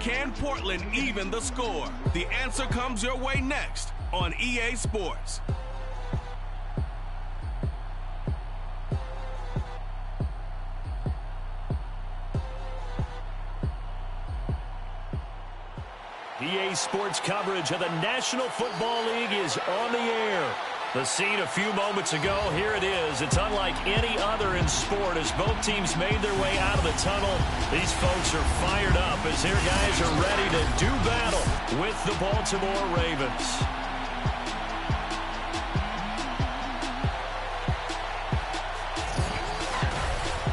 can Portland even the score? The answer comes your way next on EA Sports. EA Sports coverage of the National Football League is on the air. The scene a few moments ago, here it is. It's unlike any other in sport as both teams made their way out of the tunnel. These folks are fired up as their guys are ready to do battle with the Baltimore Ravens.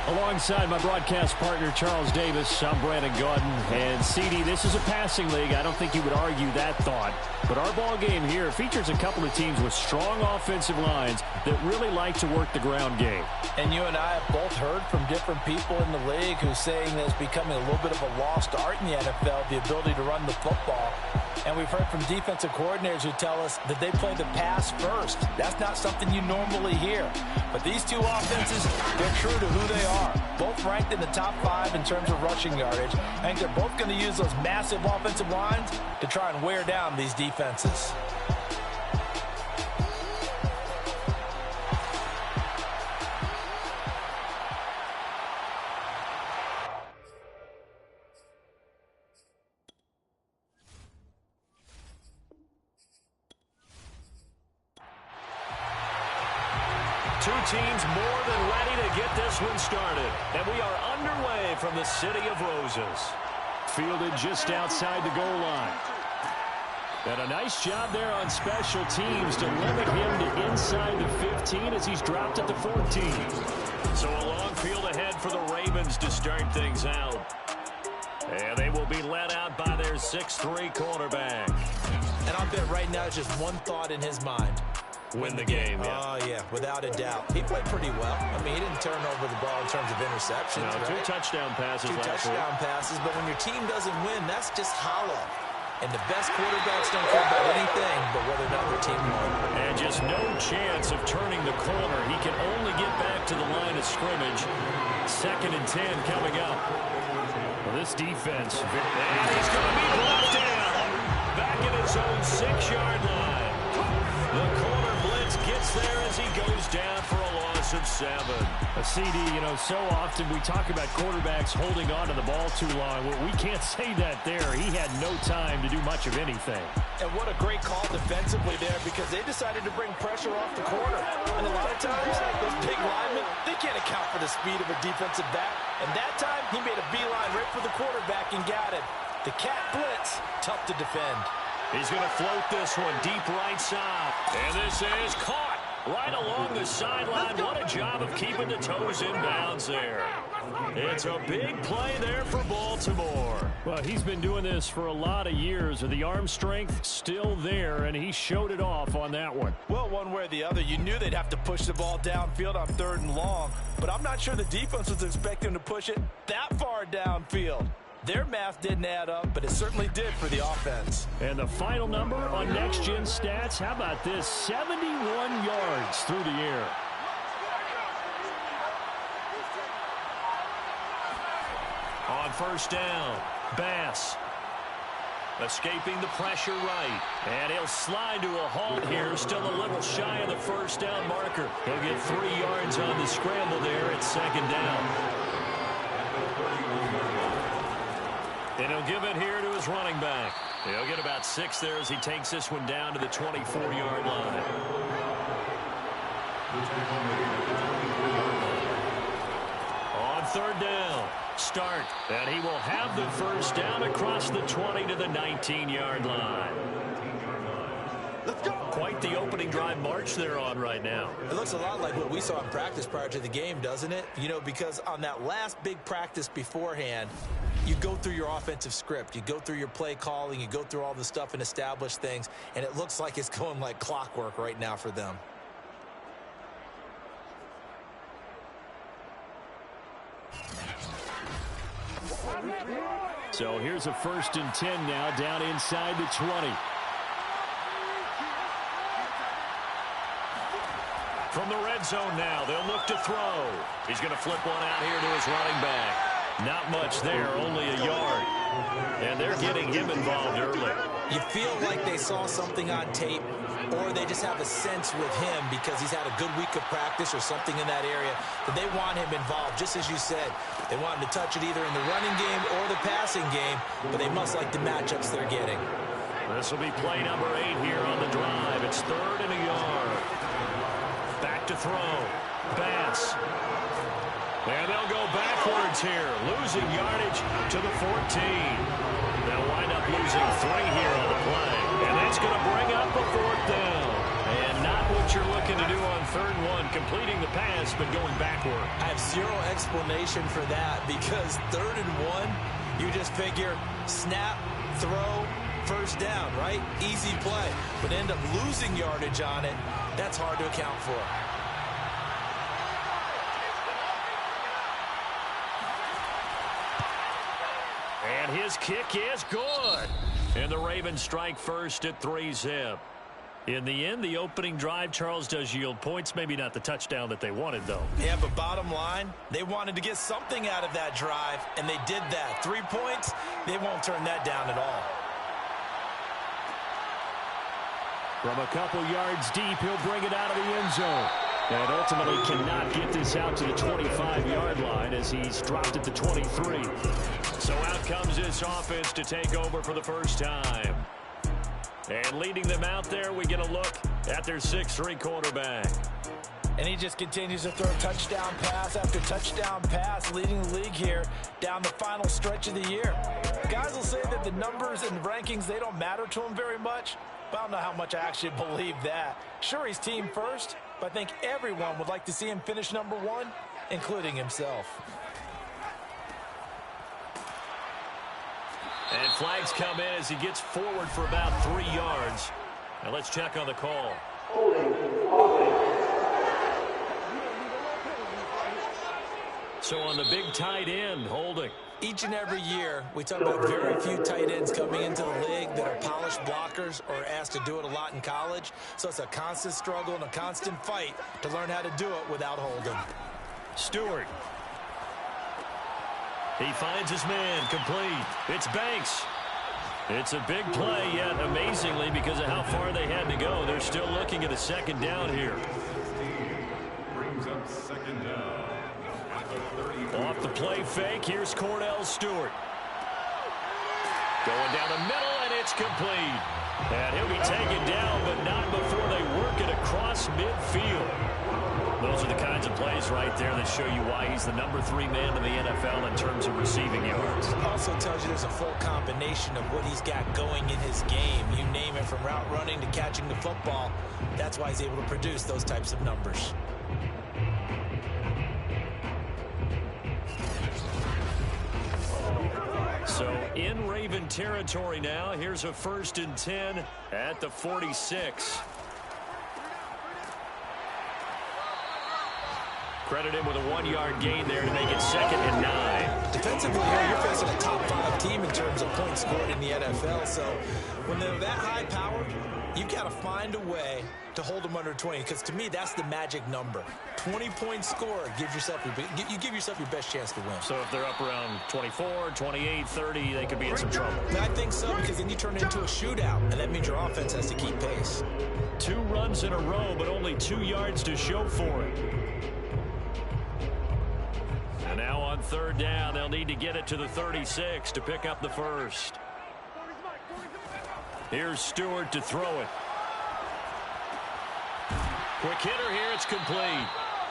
Alongside my broadcast partner, Charles Davis, I'm Brandon Gaudin. And, CD, this is a passing league. I don't think you would argue that thought. But our ball game here features a couple of teams with strong offensive lines that really like to work the ground game. And you and I have both heard from different people in the league who's saying that it's becoming a little bit of a lost art in the NFL, the ability to run the football. And we've heard from defensive coordinators who tell us that they play the pass first. That's not something you normally hear. But these two offenses, they're true to who they are. Both ranked in the top 5 in terms of rushing yardage. I think they're both going to use those massive offensive lines to try and wear down these defenses. Two teams more than ready to get this one started. And we are underway from the City of Roses. Fielded just outside the goal line. And a nice job there on special teams to limit him to inside the 15 as he's dropped at the 14. So a long field ahead for the Ravens to start things out. And they will be led out by their 6'3" quarterback. And I'll bet right now it's just one thought in his mind. Win the game, yeah. Oh, yeah, without a doubt. He played pretty well. I mean, he didn't turn over the ball in terms of interceptions. No, right? 2 touchdown passes. 2 touchdown passes, but when your team doesn't win, that's just hollow. And the best quarterbacks don't care about anything but whether or not their team won. And just no chance of turning the corner. He can only get back to the line of scrimmage. 2nd and 10 coming up. Well, this defense, and he's going to be brought down. Back in his own 6-yard line. The corner blitz gets there as he goes down for a loss of 7. A CD, you know, so often we talk about quarterbacks holding on to the ball too long. Well, we can't say that there. He had no time to do much of anything. And what a great call defensively there because they decided to bring pressure off the corner. And a lot of times, those big linemen, they can't account for the speed of a defensive back. And that time, he made a beeline right for the quarterback and got it. The cat blitz, tough to defend. He's going to float this one deep right side. And this is caught right along the sideline. What a job of keeping the toes in bounds there. It's a big play there for Baltimore. Well, he's been doing this for a lot of years. The arm strength still there, and he showed it off on that one. Well, one way or the other, you knew they'd have to push the ball downfield on 3rd and long. But I'm not sure the defense was expecting to push it that far downfield. Their math didn't add up, but it certainly did for the offense. And the final number on Next Gen Stats, how about this? 71 yards through the air. On 1st down, Bass. Escaping the pressure right. And he'll slide to a halt here. Still a little shy of the 1st down marker. He'll get 3 yards on the scramble there at 2nd down. And he'll give it here to his running back. He'll get about 6 there as he takes this one down to the 24-yard line. On 3rd down, start. And he will have the 1st down across the 20 to the 19-yard line. Let's go. Quite the opening drive march they're on right now. It looks a lot like what we saw in practice prior to the game, doesn't it? You know, because on that last big practice beforehand, you go through your offensive script. You go through your play calling. You go through all the stuff and establish things. And it looks like it's going like clockwork right now for them. So here's a 1st and 10 now down inside the 20. From the red zone now, they'll look to throw. He's going to flip one out here to his running back. Not much there, only a yard. And they're getting him involved early. You feel like they saw something on tape, or they just have a sense with him because he's had a good week of practice or something in that area that they want him involved. Just as you said, they want him to touch it either in the running game or the passing game, but they must like the matchups they're getting. This will be play number 8 here on the drive. It's 3rd and a yard. Back to throw. Bass. And they'll go backwards here, losing yardage to the 14. They'll wind up losing 3 here on the play. And that's going to bring up a 4th down. And not what you're looking to do on 3rd and 1, completing the pass, but going backward. I have zero explanation for that because 3rd and 1, you just figure snap, throw, first down, right? Easy play. But end up losing yardage on it. That's hard to account for. And his kick is good. And the Ravens strike first at 3-zip. In the end, the opening drive, Charles, does yield points. Maybe not the touchdown that they wanted, though. Yeah, but bottom line, they wanted to get something out of that drive, and they did that. 3 points, they won't turn that down at all. From a couple yards deep, he'll bring it out of the end zone. And ultimately cannot get this out to the 25-yard line as he's dropped at the 23. So out comes this offense to take over for the first time. And leading them out there, we get a look at their 6'3" quarterback. And he just continues to throw touchdown pass after touchdown pass, leading the league here down the final stretch of the year. Guys will say that the numbers and rankings, they don't matter to him very much. But I don't know how much I actually believe that. Sure, he's team first, but I think everyone would like to see him finish number 1, including himself. And flags come in as he gets forward for about 3 yards. Now let's check on the call. So on the big tight end, holding. Each and every year, we talk about very few tight ends coming into the league that are polished blockers or asked to do it a lot in college. So it's a constant struggle and a constant fight to learn how to do it without holding. Stewart. He finds his man, complete. It's Banks. It's a big play, yet amazingly, because of how far they had to go, they're still looking at a 2nd down here. Brings up 2nd down. Off the play fake, here's Cordell Stewart. Going down the middle, and it's complete. And he'll be taken down, but not before they work it across midfield. Those are the kinds of plays right there that show you why he's the number 3 man in the NFL in terms of receiving yards. It also tells you there's a full combination of what he's got going in his game. You name it, from route running to catching the football. That's why he's able to produce those types of numbers. So in Raven territory now, here's a 1st and 10 at the 46. Credit him with a 1-yard gain there to make it 2nd and 9. Defensively here, you're facing a top 5 team in terms of points scored in the NFL. So when they're that high powered, you've got to find a way to hold them under 20. Because to me, that's the magic number. 20 points scored gives yourself you give yourself your best chance to win. So if they're up around 24, 28, 30, they could be in some trouble. I think so, because then you turn it into a shootout, and that means your offense has to keep pace. 2 runs in a row, but only 2 yards to show for it. And now on 3rd down, they'll need to get it to the 36 to pick up the first. Here's Stewart to throw it. Quick hitter here, it's complete.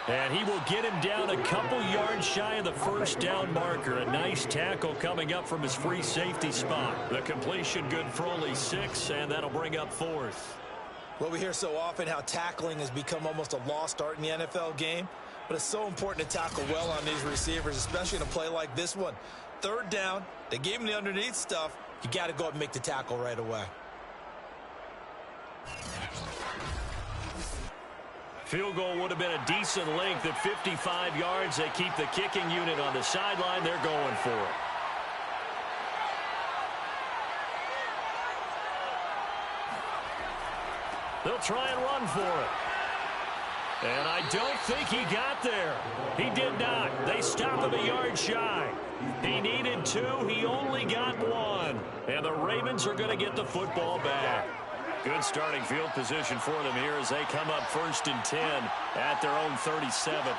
And he will get him down a couple yards shy of the 1st down marker. A nice tackle coming up from his free safety spot. The completion good for only 6, and that'll bring up 4th. Well, we hear so often how tackling has become almost a lost art in the NFL game. But it's so important to tackle well on these receivers, especially in a play like this one. 3rd down, they gave him the underneath stuff. You got to go up and make the tackle right away. Field goal would have been a decent length at 55 yards. They keep the kicking unit on the sideline. They're going for it. They'll try and run for it. And I don't think he got there. He did not. They stopped him a yard shy. He needed 2. He only got 1. And the Ravens are going to get the football back. Good starting field position for them here as they come up 1st and 10 at their own 37.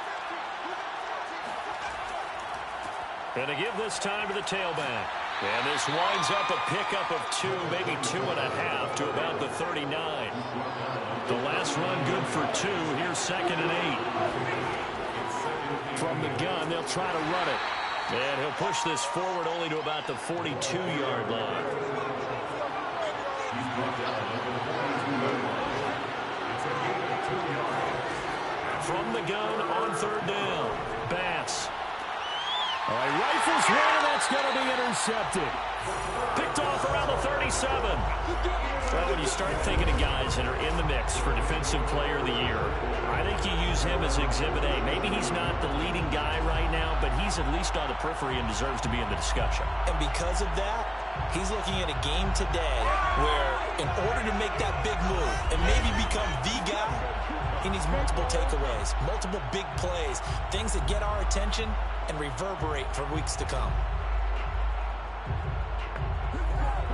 And to give this time to the tailback. And this winds up a pickup of 2, maybe 2.5 to about the 39. The last run good for 2. Here's 2nd and 8. From the gun, they'll try to run it. And he'll push this forward only to about the 42-yard line. From the gun on 3rd down. Bass. All right, rifles one, and that's going to be intercepted. Picked off around the 37. Well, when you start thinking of guys that are in the mix for Defensive Player of the Year, I think you use him as Exhibit A. Maybe he's not the leading guy right now, but he's at least on the periphery and deserves to be in the discussion. And because of that, he's looking at a game today where in order to make that big move and maybe become the guy, he needs multiple takeaways, multiple big plays, things that get our attention and reverberate for weeks to come.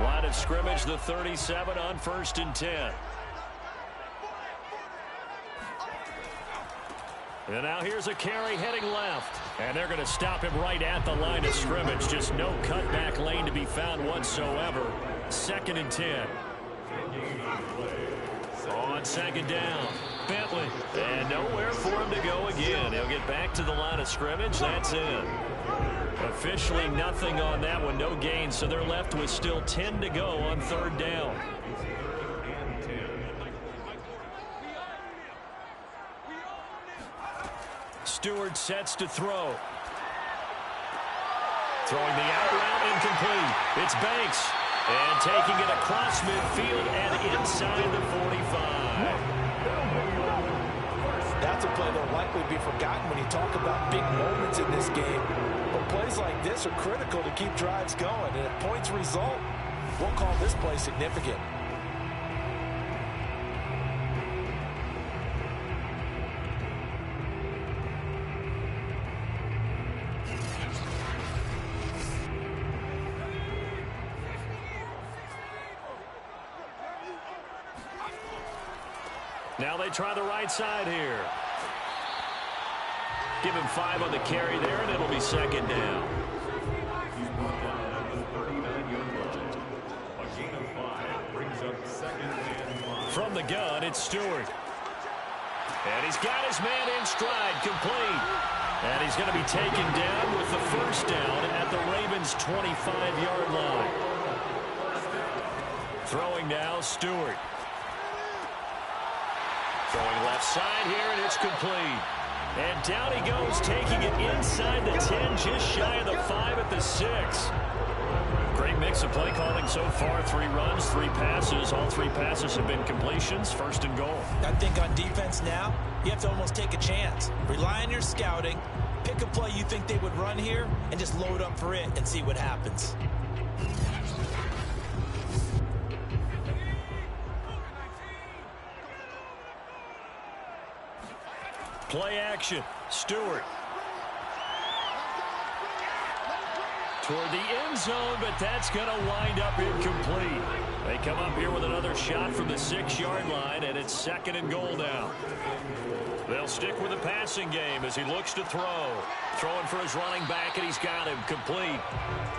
Line of scrimmage, the 37 on 1st and 10. And now here's a carry heading left. And they're going to stop him right at the line of scrimmage. Just no cutback lane to be found whatsoever. 2nd and 10. On 2nd down, Bentley. And nowhere for him to go again. He'll get back to the line of scrimmage. That's it. Officially nothing on that one. No gain. So they're left with still 10 to go on 3rd down. Stewart sets to throw. Throwing the out route incomplete. It's Banks. And taking it across midfield and inside the 45. That's a play that will likely be forgotten when you talk about big moments in this game. But plays like this are critical to keep drives going. And if points result, we'll call this play significant. Now they try the right side here. Give him 5 on the carry there, and it'll be 2nd down. From the gun, it's Stewart. And he's got his man in stride, complete. And he's going to be taken down with the 1st down at the Ravens' 25-yard line. Throwing now, Stewart. Throwing left side here, and it's complete. And down he goes, taking it inside the 10, just shy of the 5 at the 6. Great mix of play calling so far. 3 runs, 3 passes. All 3 passes have been completions. 1st and goal. I think on defense now, you have to almost take a chance. Rely on your scouting. Pick a play you think they would run here, and just load up for it and see what happens. Play action. Stewart. Toward the end zone, but that's going to wind up incomplete. They come up here with another shot from the 6-yard line, and it's 2nd and goal now. They'll stick with the passing game as he looks to throw. Throwing for his running back, and he's got him complete.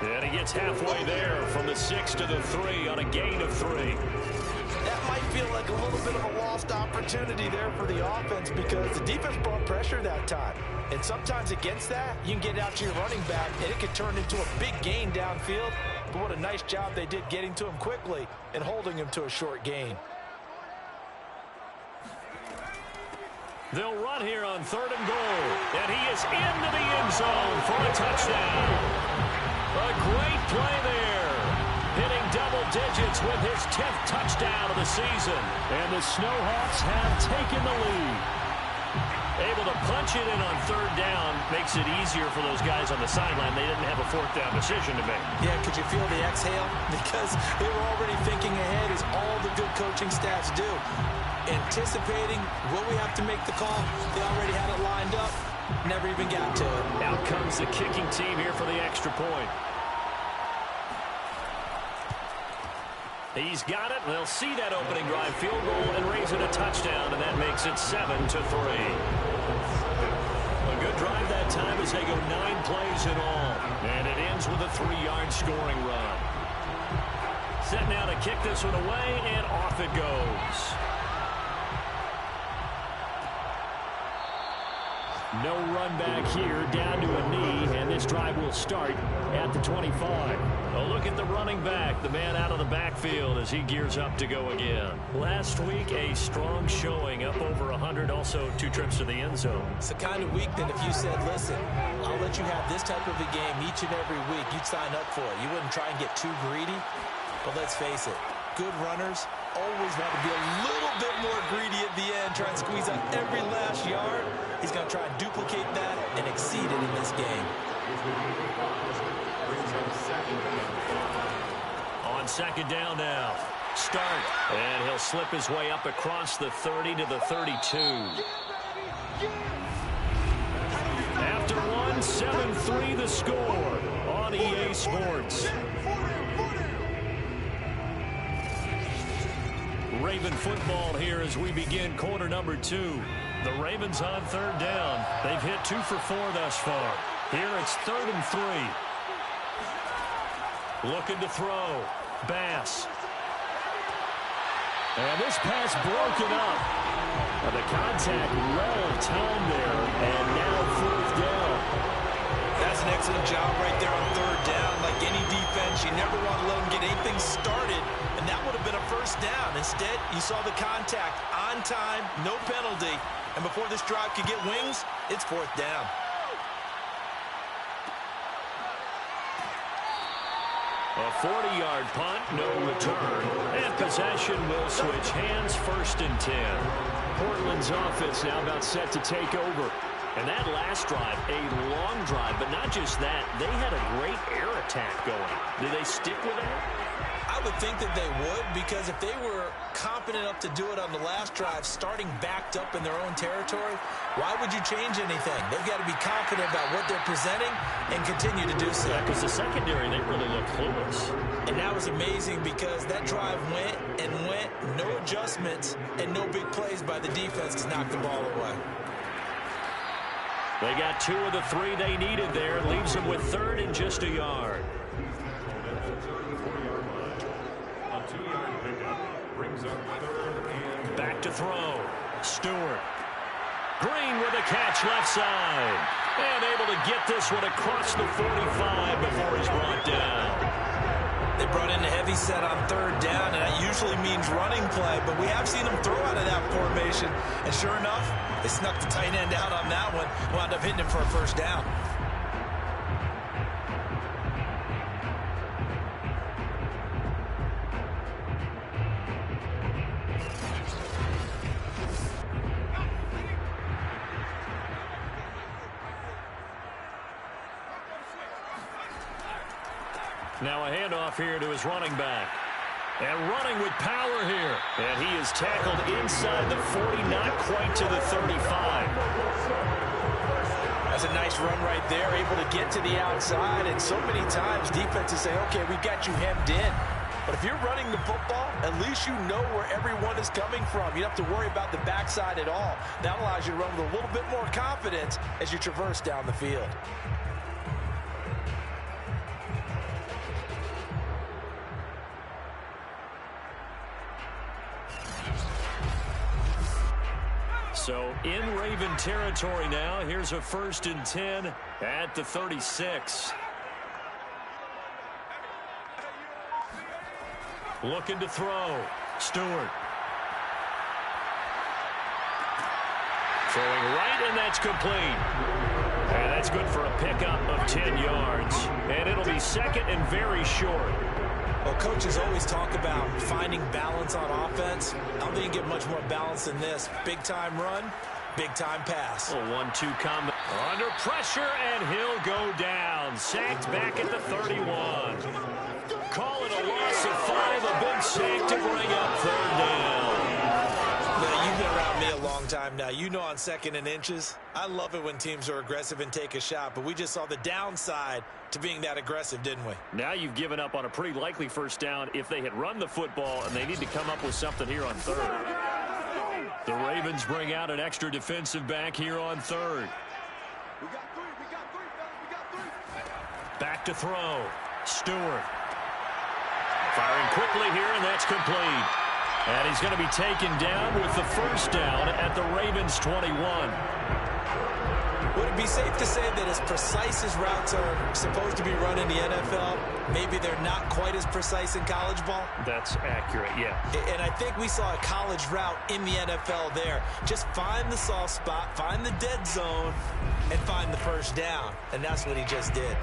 And he gets halfway there from the 6 to the 3 on a gain of 3. That might feel like a little bit of a lost opportunity there for the offense because the defense brought pressure that time. And sometimes against that, you can get out to your running back, and it can turn into a big gain downfield. But what a nice job they did getting to him quickly and holding him to a short gain. They'll run here on 3rd and goal. And he is into the end zone for a touchdown. A great play there. Hitting double digits with his 10th touchdown of the season. And the Snowhawks have taken the lead. Able to punch it in on third down. Makes it easier for those guys on the sideline. They didn't have a fourth down decision to make. Yeah, could you feel the exhale? Because they were already thinking ahead, as all the good coaching staffs do. Anticipating, will we have to make the call? They already had it lined up. Never even got to it. Out comes the kicking team here for the extra point. He's got it. They'll see that opening drive field goal and raise it a touchdown, and that makes it 7-3. A good drive that time as they go 9 plays in all. And it ends with a 3-yard scoring run. Set now to kick this one away, and off it goes. No run back here, down to a knee, and this drive will start at the 25. A look at the running back, the man out of the backfield as he gears up to go again. Last week, a strong showing, up over 100, also 2 trips to the end zone. It's the kind of week that if you said, listen, I'll let you have this type of a game each and every week, you'd sign up for it. You wouldn't try and get too greedy, but let's face it, good runners always want to be a little bit more greedy at the end, try and squeeze out every last yard. He's going to try and duplicate that and exceed it in this game. On second down now. Start. And he'll slip his way up across the 30 to the 32. After one, 7-3 the score on EA Sports. Raven football here as we begin quarter number 2. The Ravens on third down. They've hit 2 for 4 thus far. Here it's 3rd and 3. Looking to throw. Bass. And this pass broken up. The contact well timed there. And now 4th down. That's an excellent job right there on third down. Like any defense, you never want to let them get anything started. And that would have been a first down. Instead, you saw the contact on time, no penalty. And before this drive could get wings, it's 4th down. A 40-yard punt, no return. And possession will switch hands, 1st and 10. Portland's offense now about set to take over. And that last drive, a long drive, but not just that. They had a great air attack going. Did they stick with that? I would think that they would, because if they were confident enough to do it on the last drive, starting backed up in their own territory, why would you change anything? They've got to be confident about what they're presenting and continue to do so. Yeah, because the secondary, they really look clueless. And that was amazing because that drive went and went, no adjustments, and no big plays by the defense to knock the ball away. They got 2 of the 3 they needed there. Leaves them with 3rd and just a yard. Back to throw. Stewart. Green with a catch left side. And able to get this one across the 45 before he's brought down. They brought in a heavy set on third down, and that usually means running play, but we have seen them throw out of that formation. And sure enough, they snuck the tight end out on that one, wound up hitting him for a first down. Now a handoff here to his running back. And running with power here. And he is tackled inside the 40, not quite to the 35. That's a nice run right there, able to get to the outside. And so many times defenses say, okay, we got you hemmed in. But if you're running the football, at least you know where everyone is coming from. You don't have to worry about the backside at all. That allows you to run with a little bit more confidence as you traverse down the field. So in Raven territory now. Here's a 1st and 10 at the 36. Looking to throw. Stewart. Throwing right, and that's complete. And that's good for a pickup of 10 yards. And it'll be 2nd and very short. Well, coaches always talk about finding balance on offense. I don't think you get much more balance than this. Big-time run, Big-time pass. A 1-2 combo. Under pressure, and he'll go down. Sacked back at the 31. Call it a loss of 5. A big sack to bring up 3rd down. Now, you've been around me a long time now. You know on 2nd and inches, I love it when teams are aggressive and take a shot, but we just saw the downside to being that aggressive, didn't we? Now you've given up on a pretty likely 1st down if they had run the football, and they need to come up with something here on 3rd. The Ravens bring out an extra defensive back here on 3rd. Back to throw. Stewart. Firing quickly here, and that's complete. And he's going to be taken down with the 1st down at the Ravens 21. Would it be safe to say that as precise as routes are supposed to be run in the NFL, maybe they're not quite as precise in college ball? That's accurate, yeah. And I think we saw a college route in the NFL there. Just find the soft spot, find the dead zone, and find the 1st down. And that's what he just did.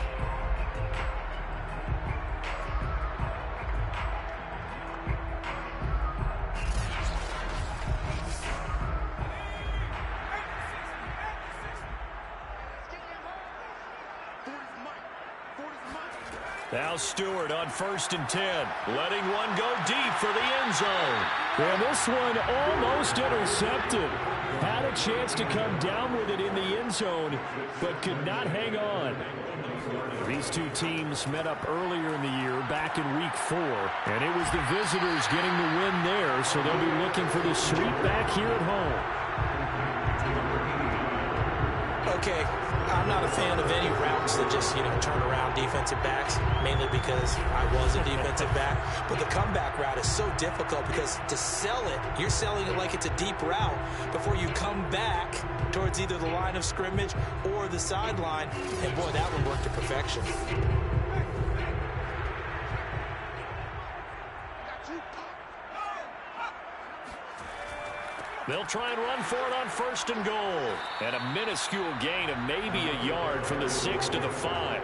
Now Stewart on 1st and 10, letting one go deep for the end zone. And this one almost intercepted. Had a chance to come down with it in the end zone, but could not hang on. These two teams met up earlier in the year, back in week 4, and it was the visitors getting the win there, so they'll be looking for the sweep back here at home. Okay, I'm not a fan of any routes that just, turn around defensive backs, mainly because I was a defensive back. But the comeback route is so difficult because to sell it, you're selling it like it's a deep route before you come back towards either the line of scrimmage or the sideline. And, boy, that one worked to perfection. They'll try and run for it on 1st and goal. And a minuscule gain of maybe a yard from the 6 to the 5.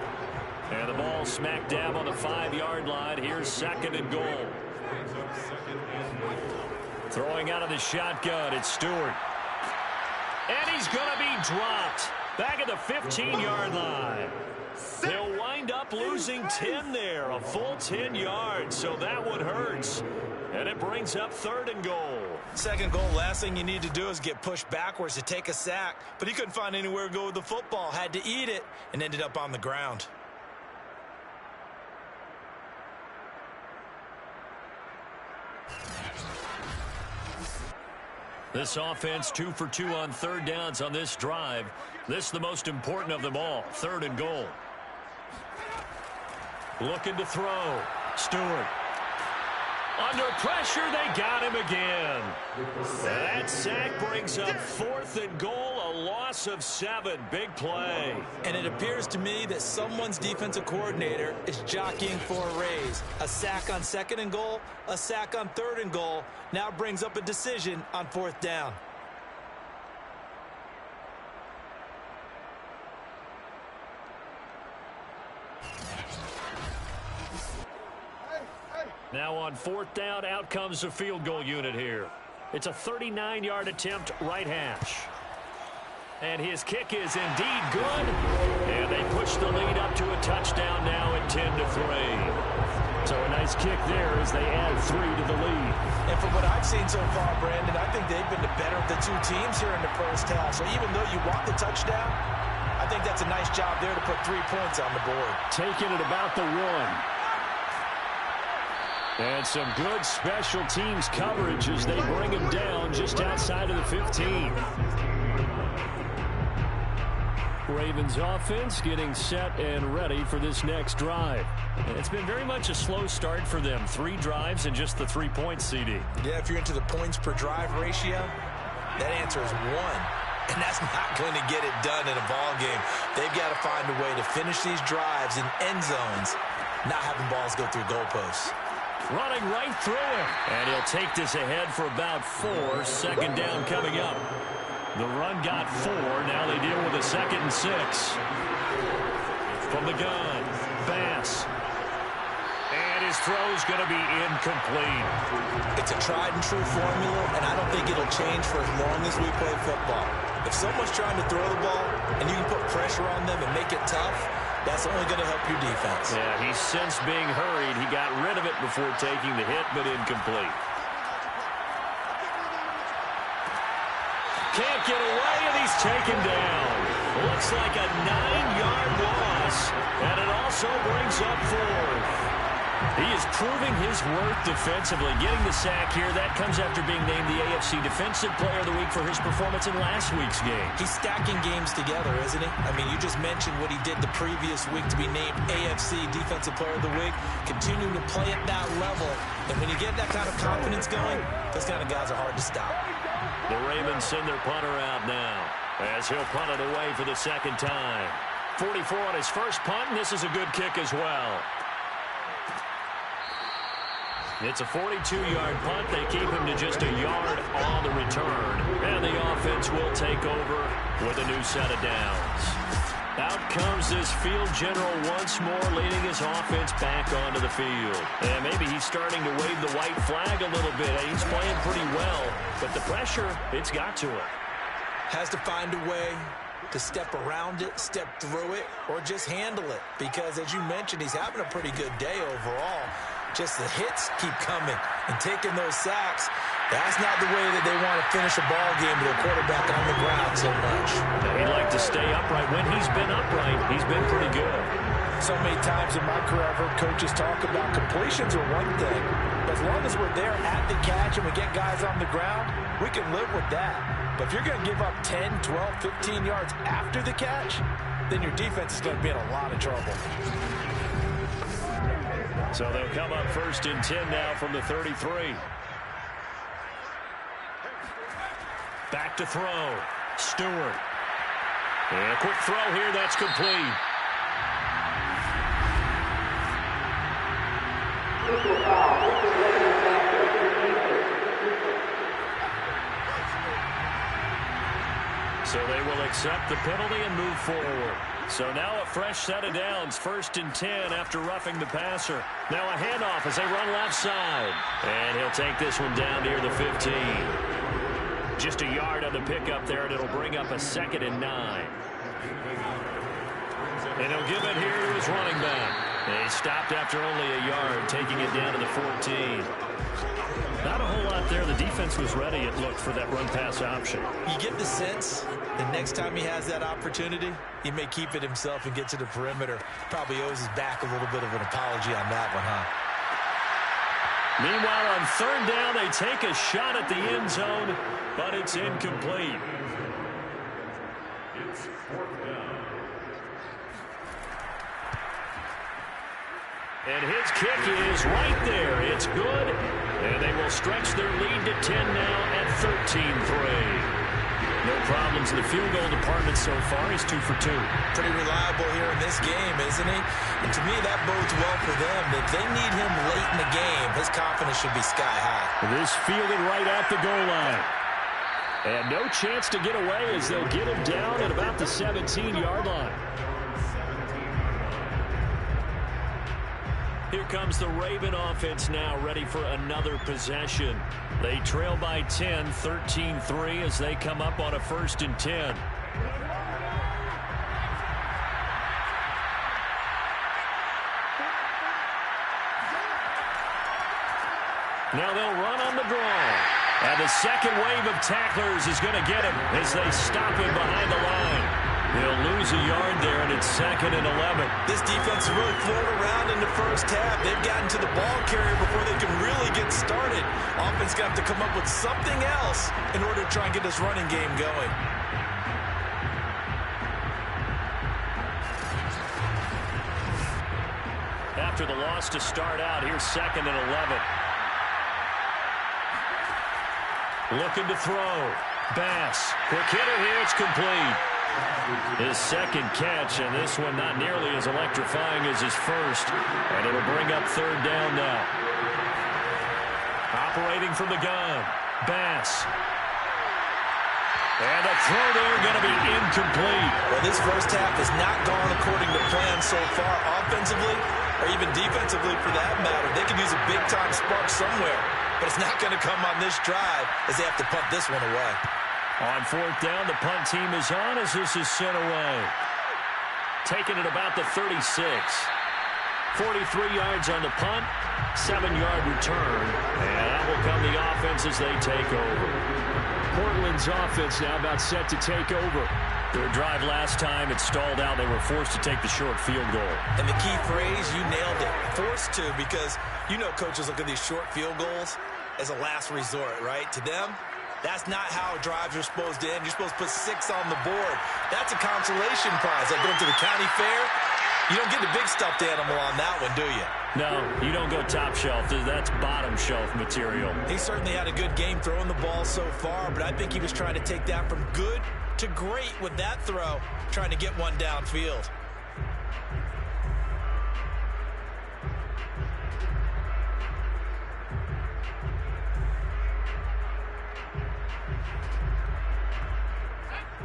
And the ball smack dab on the 5-yard line. Here's 2nd and goal. Throwing out of the shotgun, it's Stewart. And he's going to be dropped back at the 15-yard line. They'll wind up losing 10 there, a full 10 yards, so that one hurts. And it brings up 3rd and goal. 2nd goal, last thing you need to do is get pushed backwards to take a sack. But he couldn't find anywhere to go with the football, had to eat it, and ended up on the ground. This offense 2 for 2 on 3rd downs on this drive. This is the most important of them all, 3rd and goal. Looking to throw. Stewart. Under pressure, they got him again. That sack brings up 4th and goal, a loss of 7. Big play. And it appears to me that someone's defensive coordinator is jockeying for a raise. A sack on 2nd and goal, a sack on 3rd and goal, now brings up a decision on 4th down. Now on 4th down, out comes the field goal unit here. It's a 39-yard attempt, right hash. And his kick is indeed good. And they push the lead up to a touchdown now at 10-3. So a nice kick there as they add 3 to the lead. And from what I've seen so far, Brandon, I think they've been the better of the two teams here in the 1st half. So even though you want the touchdown, I think that's a nice job there to put 3 points on the board. Taking it about the 1. And some good special teams coverage as they bring him down just outside of the 15. Ravens offense getting set and ready for this next drive. It's been very much a slow start for them. 3 drives and just the 3 points, CD. Yeah, if you're into the points per drive ratio, that answer is 1. And that's not going to get it done in a ball game. They've got to find a way to finish these drives in end zones, not having balls go through goalposts. Running right through him. And he'll take this ahead for about 4. 2nd down coming up. The run got 4. Now they deal with a 2nd and 6. From the gun, Bass. And his his throw's going to be incomplete. It's a tried-and-true formula, and I don't think it'll change for as long as we play football. If someone's trying to throw the ball and you can put pressure on them and make it tough, that's only going to help your defense. Yeah, he sensed being hurried. He got rid of it before taking the hit, but incomplete. Can't get away, and he's taken down. Looks like a 9-yard loss, and it also brings up 4th. He is proving his worth defensively. Getting the sack here, that comes after being named the AFC Defensive Player of the Week for his performance in last week's game. He's stacking games together, isn't he? I mean, you just mentioned what he did the previous week to be named AFC Defensive Player of the Week, continuing to play at that level. And when you get that kind of confidence going, those kind of guys are hard to stop. The Ravens send their punter out now as he'll punt it away for the second time. 44 on his first punt, and this is a good kick as well. It's a 42-yard punt. They keep him to just a yard on the return. And the offense will take over with a new set of downs. Out comes this field general once more, leading his offense back onto the field. And maybe he's starting to wave the white flag a little bit. He's playing pretty well, but the pressure, it's got to him. Has to find a way to step around it, step through it, or just handle it. Because, as you mentioned, he's having a pretty good day overall. Just the hits keep coming and taking those sacks. That's not the way that they want to finish a ball game with a quarterback on the ground so much. He'd like to stay upright. When he's been upright, he's been pretty good. So many times in my career, I've heard coaches talk about completions are one thing. But as long as we're there at the catch and we get guys on the ground, we can live with that. But if you're going to give up 10, 12, 15 yards after the catch, then your defense is going to be in a lot of trouble. So they'll come up 1st and 10 now from the 33. Back to throw. Stewart. And a quick throw here. That's complete. So they will accept the penalty and move forward. So now a fresh set of downs, 1st and 10 after roughing the passer. Now a handoff as they run left side. And he'll take this one down near the 15. Just a yard on the pickup there, and it'll bring up a 2nd and 9. And he'll give it here to his running back. And he stopped after only a yard, taking it down to the 14. Not a whole lot there. The defense was ready, it looked, for that run-pass option. You get the sense the next time he has that opportunity, he may keep it himself and get to the perimeter. Probably owes his back a little bit of an apology on that one, huh? Meanwhile, on 3rd down, they take a shot at the end zone, but it's incomplete. It's 4th down. And his kick is right there. It's good. And they will stretch their lead to 10 now at 13-3. No problems in the field goal department so far. He's 2 for 2. Pretty reliable here in this game, isn't he? And to me, that bodes well for them. If they need him late in the game, his confidence should be sky high. This fielded right at the goal line. And no chance to get away as they'll get him down at about the 17-yard line. Here comes the Raven offense now, ready for another possession. They trail by 10, 13-3 as they come up on a 1st and 10. Now they'll run on the draw. And the second wave of tacklers is going to get him as they stop him behind the line. He'll lose a yard there, and it's 2nd and 11. This defense really thrown around in the first half. They've gotten to the ball carrier before they can really get started. Offense got to come up with something else in order to try and get this running game going. After the loss to start out, here's 2nd and 11. Looking to throw. Bass. Quick hitter here. It's complete. His second catch, and this one not nearly as electrifying as his first. And it'll bring up 3rd down now. Operating from the gun. Bass. And a throw there going to be incomplete. Well, this first half has not gone according to plan so far offensively, or even defensively for that matter. They could use a big-time spark somewhere, but it's not going to come on this drive as they have to punt this one away. On fourth down, the punt team is on as this is sent away. Taking it about the 36. 43 yards on the punt, 7-yard return, and out will come the offense as they take over. Portland's offense now about set to take over. Their drive last time, it stalled out. They were forced to take the short field goal. And the key phrase, you nailed it, forced to, because you know coaches look at these short field goals as a last resort, right? To them, that's not how drives are supposed to end. You're supposed to put 6 on the board. That's a consolation prize. Like going to the county fair, you don't get the big stuffed animal on that one, do you? No, you don't go top shelf. That's bottom shelf material. He certainly had a good game throwing the ball so far, but I think he was trying to take that from good to great with that throw, trying to get one downfield.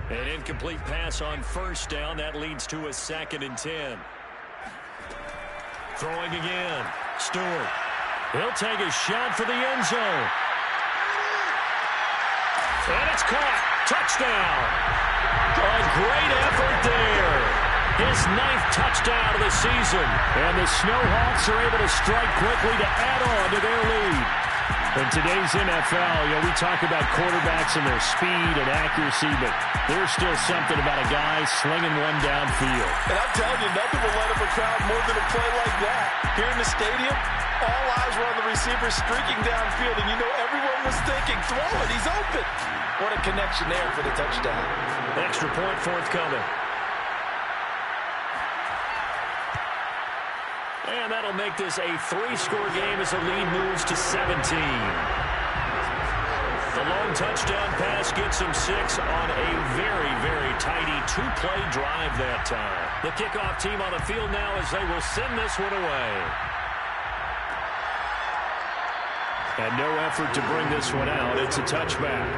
An incomplete pass on first down. That leads to a 2nd and 10. Throwing again. Stewart. He'll take a shot for the end zone. And it's caught. Touchdown. A great effort there. His 9th touchdown of the season. And the Snowhawks are able to strike quickly to add on to their lead. In today's NFL, we talk about quarterbacks and their speed and accuracy, but there's still something about a guy slinging one downfield. And I'm telling you, nothing will light up a crowd more than a play like that. Here in the stadium, all eyes were on the receiver streaking downfield, and you know everyone was thinking, throw it, he's open. What a connection there for the touchdown. Extra point forthcoming. And that'll make this a 3-score game as the lead moves to 17. The long touchdown pass gets him 6 on a very, very tidy 2-play drive that time. The kickoff team on the field now as they will send this one away. And no effort to bring this one out. It's a touchback.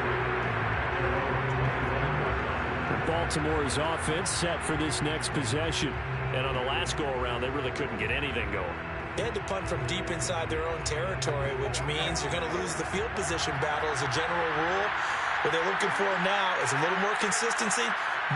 Baltimore's offense set for this next possession. And on the last go-around, they really couldn't get anything going. They had to punt from deep inside their own territory, which means you're going to lose the field position battle as a general rule. What they're looking for now is a little more consistency,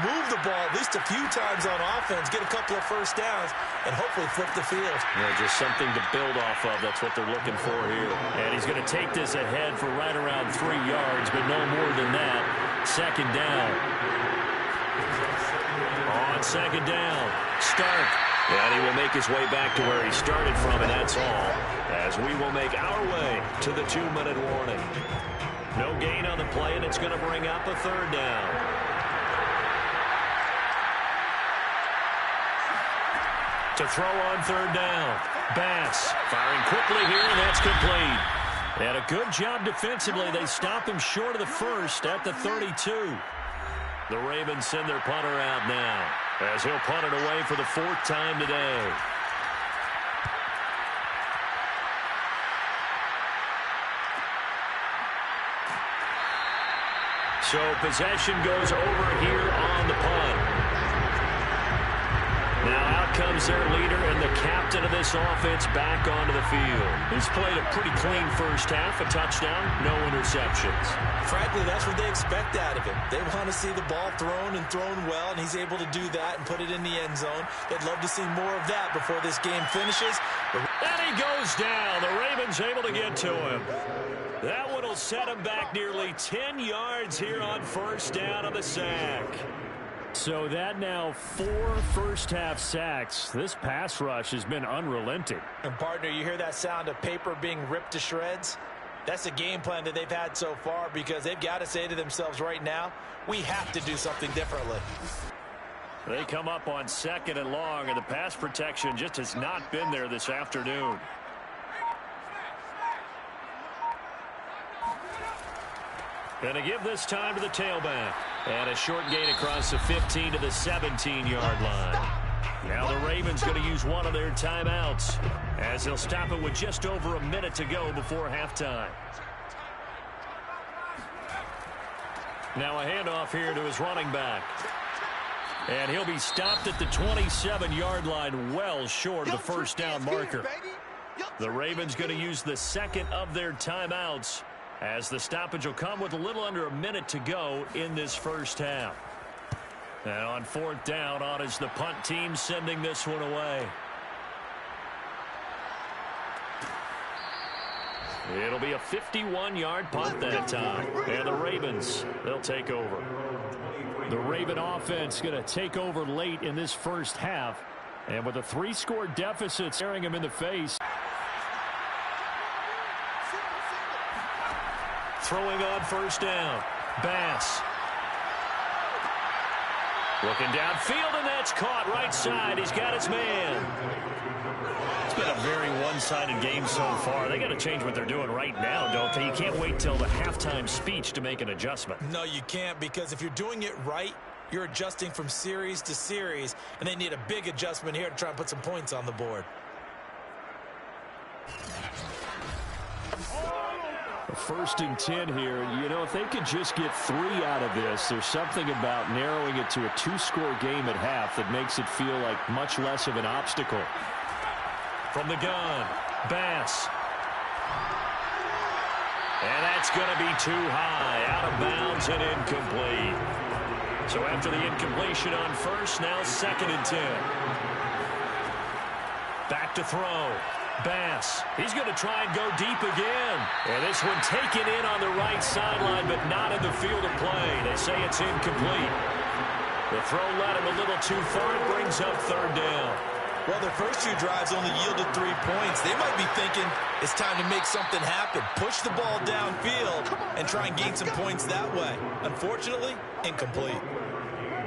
move the ball at least a few times on offense, get a couple of first downs, and hopefully flip the field. Just something to build off of. That's what they're looking for here. And he's going to take this ahead for right around 3 yards, but no more than that. 2nd down. On 2nd down, Stark. And he will make his way back to where he started from, and that's all. As we will make our way to the 2-minute warning. No gain on the play, and it's going to bring up a 3rd down. To throw on 3rd down. Bass firing quickly here, and that's complete. And a good job defensively. They stop him short of the first at the 32. The Ravens send their punter out now as he'll punt it away for the 4th time today. So possession goes over here on the punt. Now out comes their leader and the captain of this offense back onto the field. He's played a pretty clean first half, a touchdown, no interceptions. Frankly, that's what they expect out of him. They want to see the ball thrown and thrown well, and he's able to do that and put it in the end zone. They'd love to see more of that before this game finishes. And he goes down. The Ravens able to get to him. That one will set him back nearly 10 yards here on first down on the sack. So that now 4 first-half sacks. This pass rush has been unrelenting. And, partner, you hear that sound of paper being ripped to shreds? That's the game plan that they've had so far because they've got to say to themselves right now, we have to do something differently. They come up on 2nd and long, and the pass protection just has not been there this afternoon. Going to give this time to the tailback. And a short gain across the 15 to the 17-yard line. Now the Ravens going to use one of their timeouts as they'll stop it with just over a minute to go before halftime. Now a handoff here to his running back. And he'll be stopped at the 27-yard line, well short of the first down marker. The Ravens going to use the second of their timeouts, as the stoppage will come with a little under a minute to go in this first half. And on fourth down, on is the punt team sending this one away. It'll be a 51-yard punt that time. And the Ravens, they'll take over. The Raven offense going to take over late in this first half. And with a 3-score deficit staring him in the face. Throwing on first down. Bass. Looking downfield, and that's caught right side. He's got his man. It's been a very one-sided game so far. They got to change what they're doing right now, don't they? You can't wait till the halftime speech to make an adjustment. No, you can't, because if you're doing it right, you're adjusting from series to series, and they need a big adjustment here to try and put some points on the board. First and 10 here. You know, if they could just get 3 out of this, there's something about narrowing it to a 2-score game at half that makes it feel like much less of an obstacle. From the gun, Bass. And that's going to be too high. Out of bounds and incomplete. So after the incompletion on first, now second and 10. Back to throw. Bass. He's going to try and go deep again. And this one taken in on the right sideline, but not in the field of play. They say it's incomplete. The throw led him a little too far. It brings up third down. Well, their first 2 drives only yielded 3 points. They might be thinking it's time to make something happen. Push the ball downfield and try and gain some points that way. Unfortunately, incomplete.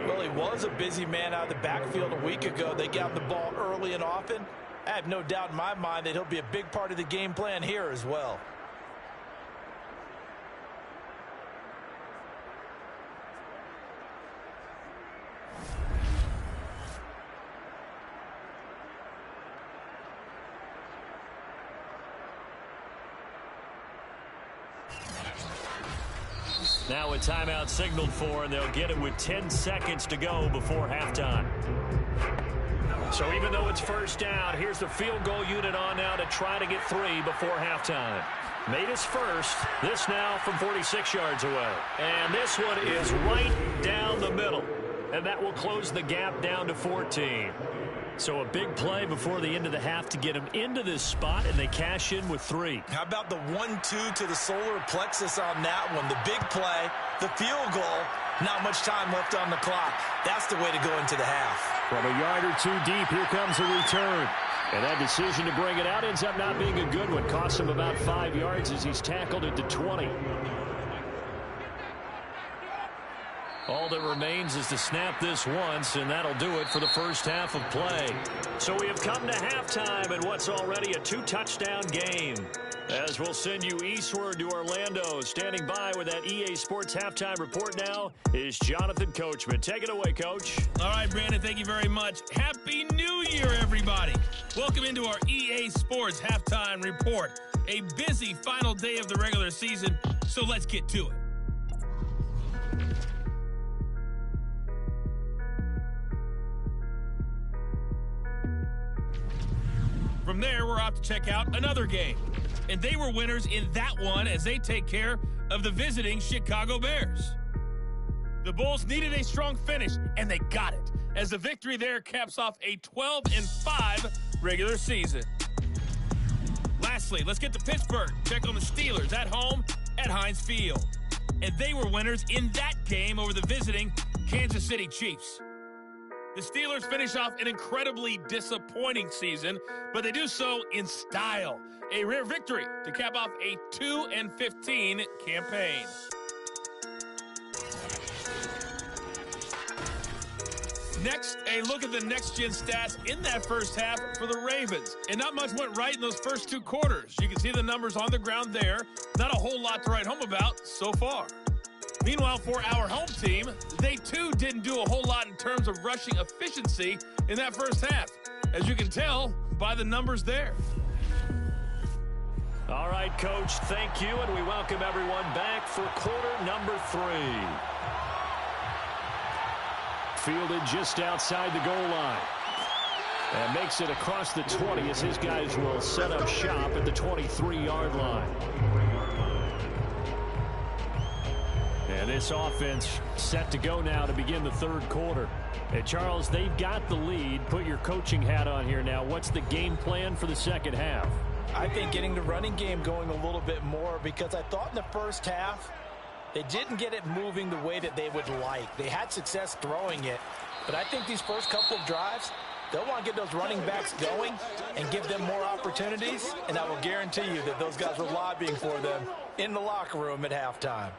Well, he was a busy man out of the backfield a week ago. They got the ball early and often. I have no doubt in my mind that he'll be a big part of the game plan here as well. Now a timeout signaled for, and they'll get it with 10 seconds to go before halftime. So even though it's first down, here's the field goal unit on now to try to get 3 before halftime. Made his first. This now from 46 yards away. And this one is right down the middle. And that will close the gap down to 14. So a big play before the end of the half to get him into this spot, and they cash in with 3. How about the 1-2 to the solar plexus on that one? The big play, the field goal, not much time left on the clock. That's the way to go into the half. From a yard or 2 deep, here comes a return. And that decision to bring it out ends up not being a good one. Costs him about 5 yards as he's tackled at the 20. All that remains is to snap this once, and that'll do it for the first half of play. So we have come to halftime in what's already a 2-touchdown game. As we'll send you eastward to Orlando. Standing by with that EA Sports halftime report now is Jonathan Coachman. Take it away, Coach. All right, Brandon, thank you very much. Happy New Year, everybody. Welcome into our EA Sports halftime report. A busy final day of the regular season, so let's get to it. From there, we're off to check out another game. And they were winners in that one as they take care of the visiting Chicago Bears. The Bulls needed a strong finish, and they got it, as the victory there caps off a 12-5 regular season. Lastly, let's get to Pittsburgh. Check on the Steelers at home at Heinz Field. And they were winners in that game over the visiting Kansas City Chiefs. The Steelers finish off an incredibly disappointing season, but they do so in style. A rare victory to cap off a 2-15 campaign. Next, a look at the next-gen stats in that first half for the Ravens. And not much went right in those first 2 quarters. You can see the numbers on the ground there. Not a whole lot to write home about so far. Meanwhile, for our home team, they too didn't do a whole lot in terms of rushing efficiency in that first half, as you can tell by the numbers there. All right, Coach, thank you, and we welcome everyone back for quarter number 3. Fielded just outside the goal line. And makes it across the 20 as his guys will set up shop at the 23-yard line. And this offense set to go now to begin the third quarter. And Charles, they've got the lead. Put your coaching hat on here now. What's the game plan for the second half? I think getting the running game going a little bit more, because I thought in the first half they didn't get it moving the way that they would like. They had success throwing it, but I think these first couple of drives, they'll want to get those running backs going and give them more opportunities, and I will guarantee you that those guys were lobbying for them in the locker room at halftime.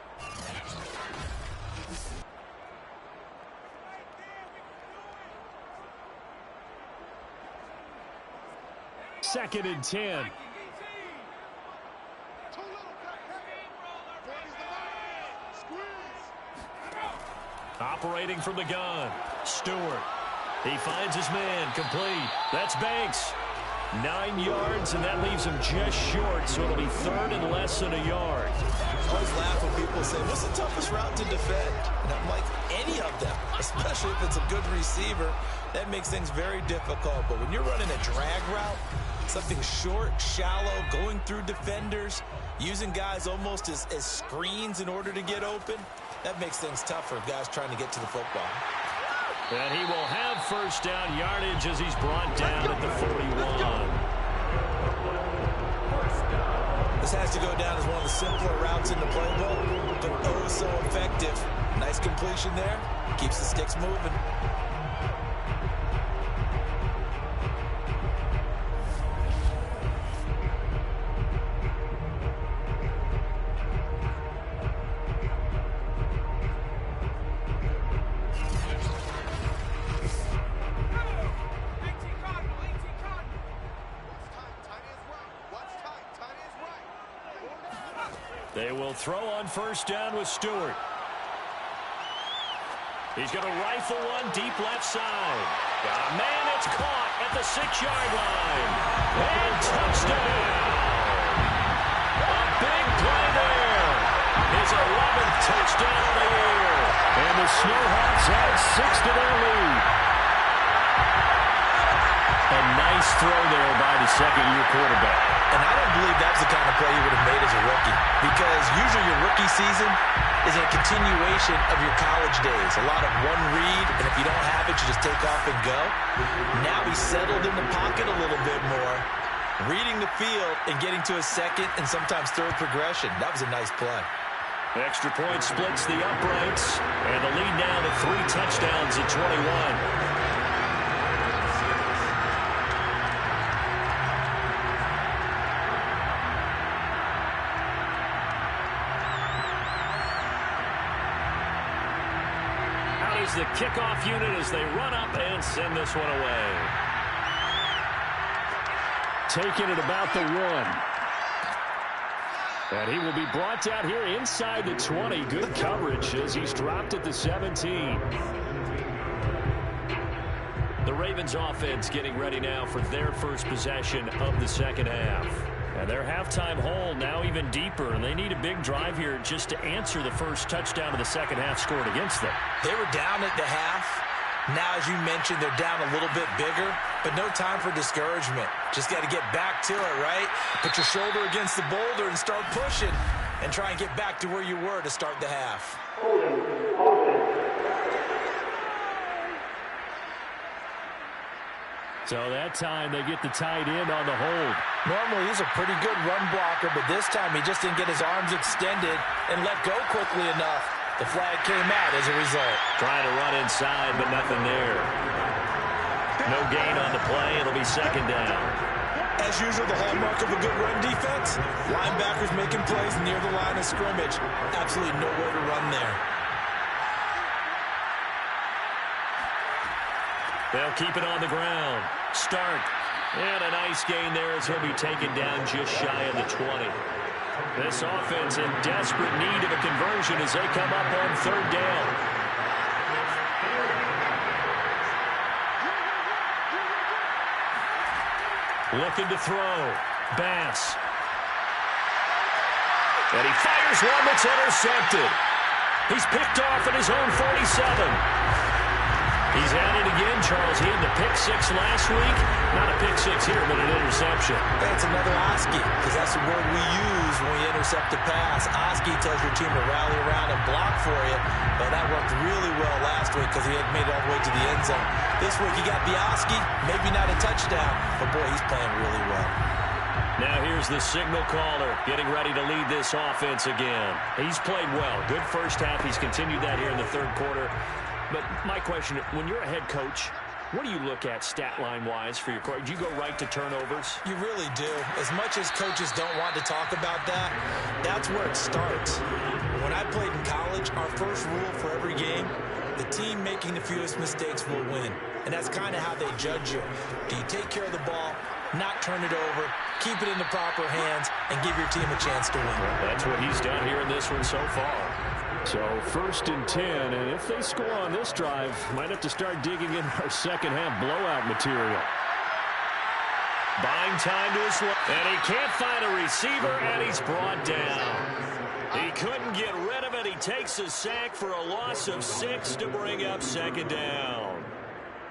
Second and 10. Operating from the gun. Stewart. He finds his man. Complete. That's Banks. 9 yards, and that leaves him just short, so it'll be third and less than a yard. I always laugh when people say, what's the toughest route to defend? And I'm like, any of them, especially if it's a good receiver. That makes things very difficult. But when you're running a drag route, something short, shallow, going through defenders, using guys almost as screens in order to get open, that makes things tougher, guys trying to get to the football. And he will have first down yardage as he's brought down at the 41. This has to go down as one of the simpler routes in the playbook, but oh so effective. Nice completion there. Keeps the sticks moving. They will throw on first down with Stewart. He's going to rifle one deep left side. Got a man, it's caught at the 6-yard line. And touchdown! A big play there. His 11th touchdown of the year. And the Snowhawks add 6 to their lead. A nice throw there by the second-year quarterback. And I don't believe that's the kind of play you would have made as a rookie, because usually your rookie season is a continuation of your college days. A lot of one read, and if you don't have it, you just take off and go. Now he's settled in the pocket a little bit more, reading the field and getting to a second and sometimes third progression. That was a nice play. Extra point splits the uprights, and the lead now to 3 touchdowns at 21. The kickoff unit as they run up and send this one away. Taking it about the 1. And he will be brought down here inside the 20. Good coverage as he's dropped at the 17. The Ravens offense getting ready now for their first possession of the second half. And their halftime hole now even deeper, and they need a big drive here just to answer the first touchdown of the second half scored against them. They were down at the half. Now, as you mentioned, they're down a little bit bigger, but no time for discouragement. Just got to get back to it, right? Put your shoulder against the boulder and start pushing and try and get back to where you were to start the half. So that time they get the tight end on the hold. Normally he's a pretty good run blocker, but this time he just didn't get his arms extended and let go quickly enough. The flag came out as a result. Trying to run inside, but nothing there. No gain on the play. It'll be second down. As usual, the hallmark of a good run defense, linebackers making plays near the line of scrimmage. Absolutely nowhere to run there. They'll keep it on the ground. Stark. And a nice gain there as he'll be taken down just shy of the 20. This offense in desperate need of a conversion as they come up on third down. Looking to throw. Bass. And he fires one that's intercepted. He's picked off at his own 47. He's at it again, Charles. He had the pick six last week. Not a pick six here, but an interception. That's another Oski, because that's the word we use when we intercept a pass. Oski tells your team to rally around and block for you. But that worked really well last week because he had made it all the way to the end zone. This week he got the Oski, maybe not a touchdown, but boy, he's playing really well. Now here's the signal caller getting ready to lead this offense again. He's played well. Good first half. He's continued that here in the third quarter. But my question, when you're a head coach, what do you look at stat line-wise for your coach? Do you go right to turnovers? You really do. As much as coaches don't want to talk about that, that's where it starts. When I played in college, our first rule for every game, the team making the fewest mistakes will win. And that's kind of how they judge you. Do you take care of the ball, not turn it over, keep it in the proper hands, and give your team a chance to win? That's what he's done here in this one so far. So 1st and 10, and if they score on this drive, might have to start digging in our second half blowout material. Buying time to his left, and he can't find a receiver, and he's brought down. He couldn't get rid of it. He takes a sack for a loss of 6 to bring up second down.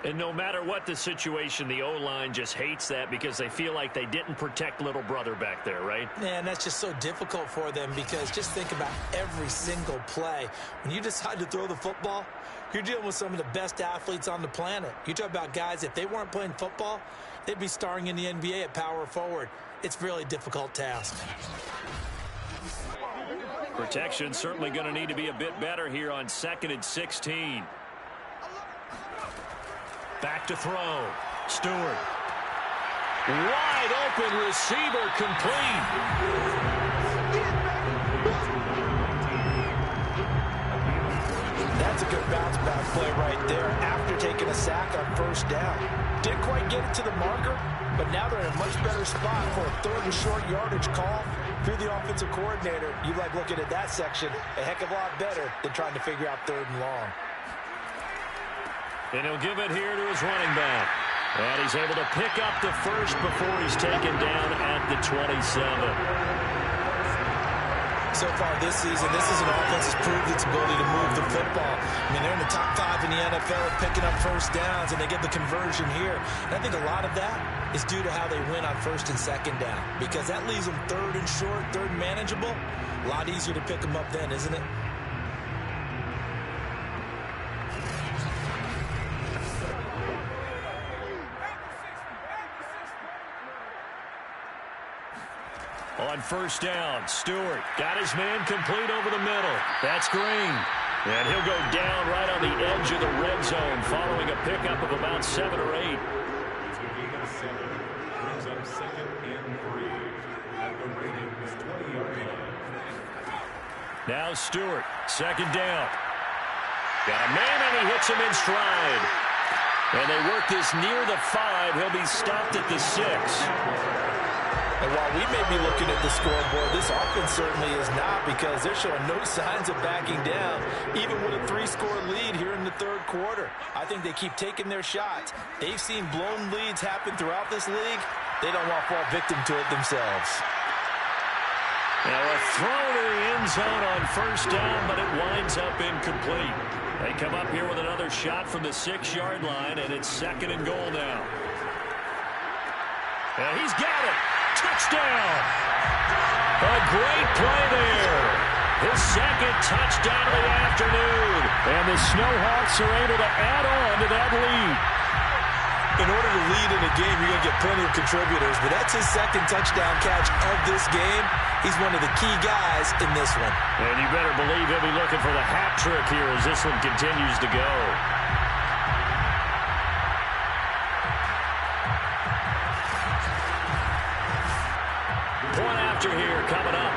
And no matter what the situation, the O-line just hates that because they feel like they didn't protect little brother back there, right? Man, that's just so difficult for them because just think about every single play. When you decide to throw the football, you're dealing with some of the best athletes on the planet. You talk about guys, if they weren't playing football, they'd be starring in the NBA at power forward. It's a really difficult task. Protection certainly going to need to be a bit better here on 2nd and 16. Back to throw. Stewart. Wide open receiver complete. That's a good bounce back play right there after taking a sack on first down. Didn't quite get it to the marker, but now they're in a much better spot for a 3rd and short yardage call. If you're the offensive coordinator, you like looking at that section a heck of a lot better than trying to figure out 3rd and long. And he'll give it here to his running back. And he's able to pick up the first before he's taken down at the 27. So far this season, this is an offense that's proved its ability to move the football. I mean, they're in the top 5 in the NFL at picking up first downs, and they get the conversion here. And I think a lot of that is due to how they win on 1st and 2nd down, because that leaves them 3rd and short, 3rd and manageable. A lot easier to pick them up then, isn't it? On first down, Stewart got his man complete over the middle. That's Green. And he'll go down right on the edge of the red zone following a pickup of about 7 or 8. Taking a 7, brings up 2nd and 3 at the Ravens 20-yard line. Now Stewart, 2nd down. Got a man and he hits him in stride. And they work this near the 5. He'll be stopped at the 6. And while we may be looking at the scoreboard, this offense certainly is not, because they're showing no signs of backing down, even with a 3-score lead here in the 3rd quarter. I think they keep taking their shots. They've seen blown leads happen throughout this league. They don't want to fall victim to it themselves. Now a throw to the end zone on first down, but it winds up incomplete. They come up here with another shot from the 6-yard line, and it's 2nd and goal now. And he's got it. Touchdown! A great play there. His 2nd touchdown of the afternoon. And the Snowhawks are able to add on to that lead. In order to lead in a game, you're going to get plenty of contributors, but that's his 2nd touchdown catch of this game. He's one of the key guys in this one. And you better believe he'll be looking for the hat trick here as this one continues to go. Point after here coming up.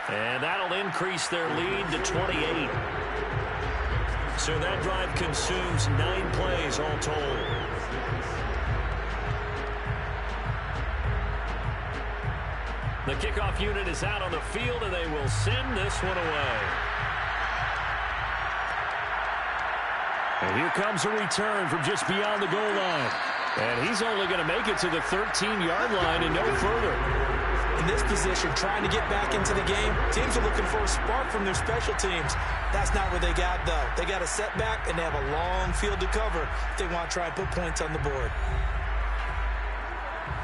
And that'll increase their lead to 28. So that drive consumes 9 plays all told. The kickoff unit is out on the field, and they will send this one away. And here comes a return from just beyond the goal line. And he's only going to make it to the 13-yard line and no further. In this position, trying to get back into the game, teams are looking for a spark from their special teams. That's not what they got, though. They got a setback, and they have a long field to cover if they want to try and put points on the board.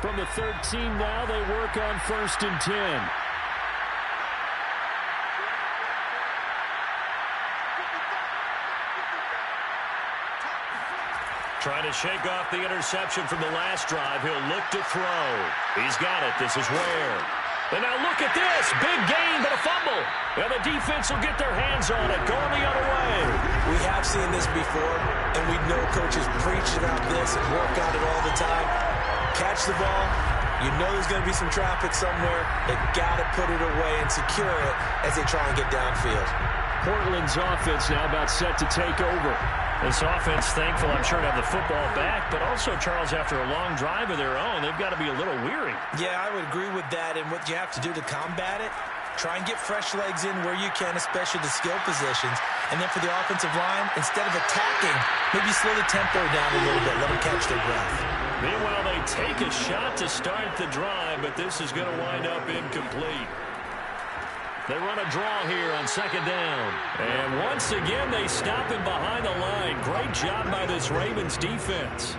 From the 13 now, they work on 1st and 10. Trying to shake off the interception from the last drive. He'll look to throw. He's got it. This is Ware. And now look at this. Big gain, but a fumble. And the defense will get their hands on it, going the other way. We have seen this before, and we know coaches preach about this and work on it all the time. Catch the ball. You know there's going to be some traffic somewhere. They've got to put it away and secure it as they try and get downfield. Portland's offense now about set to take over. This offense, thankful, I'm sure, to have the football back, but also, Charles, after a long drive of their own, they've got to be a little weary. Yeah, I would agree with that, and what you have to do to combat it, try and get fresh legs in where you can, especially the skill positions, and then for the offensive line, instead of attacking, maybe slow the tempo down a little bit, let them catch their breath. Meanwhile, they take a shot to start the drive, but this is going to wind up incomplete. They run a draw here on 2nd down. And once again, they stop him behind the line. Great job by this Ravens defense.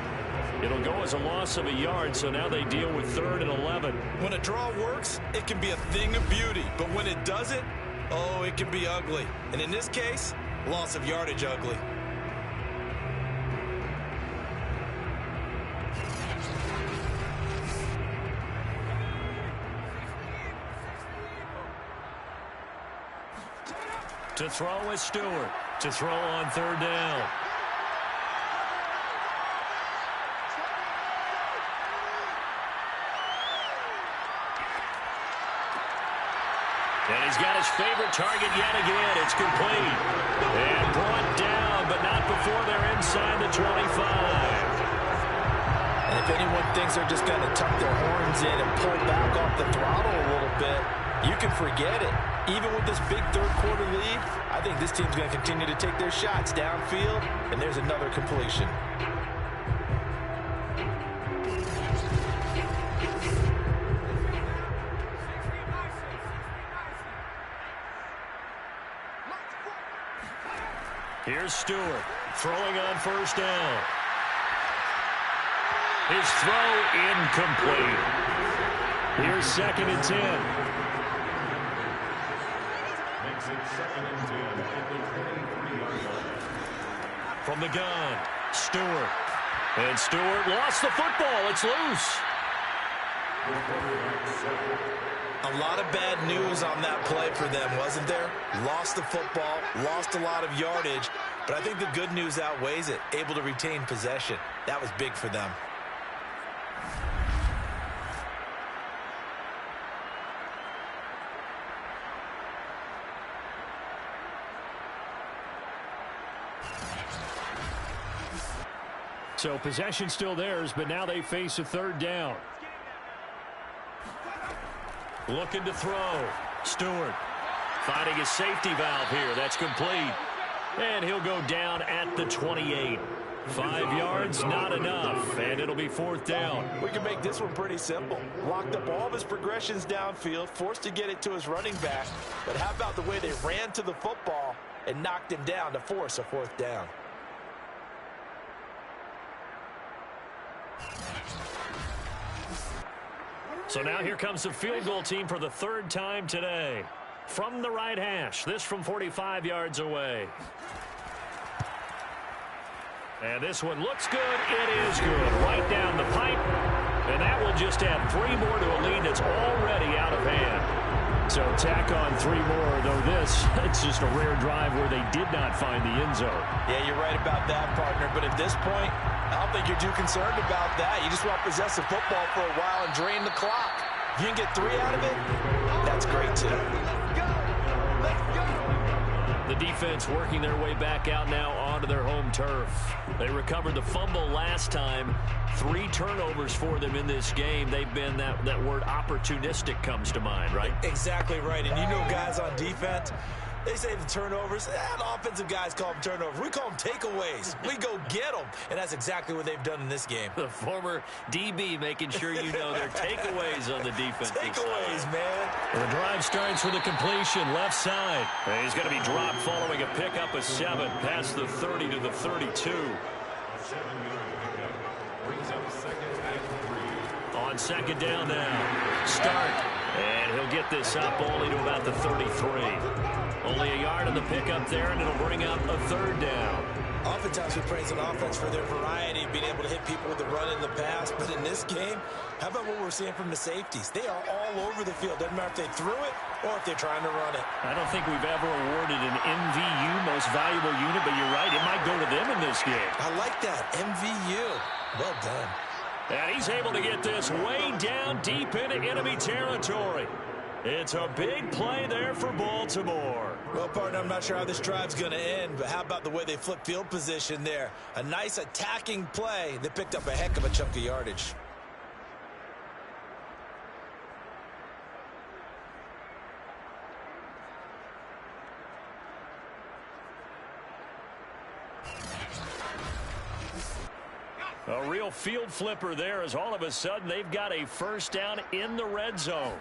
It'll go as a loss of a yard, so now they deal with 3rd and 11. When a draw works, it can be a thing of beauty. But when it doesn't, oh, it can be ugly. And in this case, loss of yardage ugly. To throw is Stewart. To throw on 3rd down. And he's got his favorite target yet again. It's complete. And brought down, but not before they're inside the 25. And if anyone thinks they're just going to tuck their horns in and pull back off the throttle a little bit, you can forget it. Even with this big 3rd quarter lead, I think this team's going to continue to take their shots downfield, and there's another completion. Here's Stewart throwing on 1st down. His throw incomplete. Here's 2nd and 10. Makes it 2nd and 10 at the 23-yard line. From the gun, Stewart. And Stewart lost the football. It's loose. A lot of bad news on that play for them, wasn't there? Lost the football, lost a lot of yardage, but I think the good news outweighs it. Able to retain possession. That was big for them. So possession still theirs, but now they face a 3rd down. Looking to throw. Stewart finding his safety valve here. That's complete. And he'll go down at the 28. 5 yards, not enough. And it'll be 4th down. We can make this one pretty simple. Locked up all of his progressions downfield, forced to get it to his running back. But how about the way they ran to the football and knocked him down to force a 4th down? So now here comes the field goal team for the 3rd time today. From the right hash, this from 45 yards away. And this one looks good. It is good. Right down the pipe. And that will just add 3 more to a lead that's already out of hand. So tack on 3 more, though this, it's just a rare drive where they did not find the end zone. Yeah, you're right about that, partner. But at this point, I don't think you're too concerned about that. You just want to possess the football for a while and drain the clock. If you can get 3 out of it, that's great, too. The defense working their way back out now onto their home turf. They recovered the fumble last time. 3 turnovers for them in this game. They've been, that word opportunistic comes to mind, right? Exactly right. And you know guys on defense, They say the turnovers, the offensive guys call them turnovers. We call them takeaways. We go get them, and that's exactly what they've done in this game. The former DB making sure you know their takeaways on the defense. Takeaways, man. And the drive starts with a completion, left side. And he's going to be dropped following a pickup of 7 past the 30 to the 32. Brings up second and 3. On second down now. Start. And he'll get this up only to about the 33. Only a yard on the pickup there, and it'll bring up a 3rd down. Oftentimes we praise an offense for their variety, being able to hit people with the run in the pass. But in this game, how about what we're seeing from the safeties? They are all over the field. Doesn't matter if they threw it or if they're trying to run it. I don't think we've ever awarded an MVU, most valuable unit, but you're right, it might go to them in this game. I like that, MVU. Well done. And he's able to get this way down deep into enemy territory. It's a big play there for Baltimore. Well, partner, I'm not sure how this drive's going to end, but how about the way they flip field position there? A nice attacking play that picked up a heck of a chunk of yardage. A real field flipper there as all of a sudden they've got a 1st down in the red zone.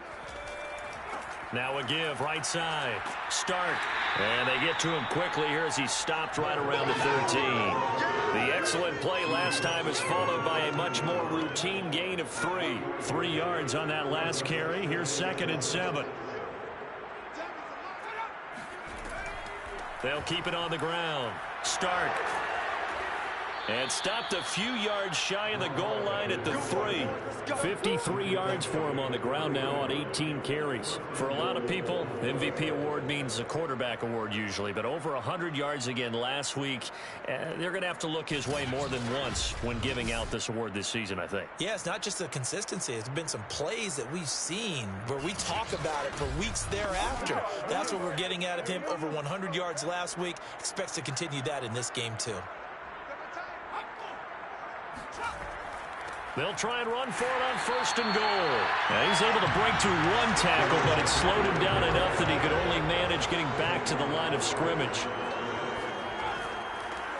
Now a give, right side. Start. And they get to him quickly here as he stopped right around the 13. The excellent play last time is followed by a much more routine gain of 3. 3 yards on that last carry. Here's 2nd and 7. They'll keep it on the ground. Start. And stopped a few yards shy of the goal line at the 3. 53 yards for him on the ground now on 18 carries. For a lot of people, MVP award means a quarterback award usually, but over 100 yards again last week. They're going to have to look his way more than once when giving out this award this season, I think. Yeah, it's not just the consistency. It's been some plays that we've seen where we talk about it for weeks thereafter. That's what we're getting out of him. Over 100 yards last week. Expects to continue that in this game too. They'll try and run for it on 1st and goal. Now he's able to break through 1 tackle, but it slowed him down enough that he could only manage getting back to the line of scrimmage.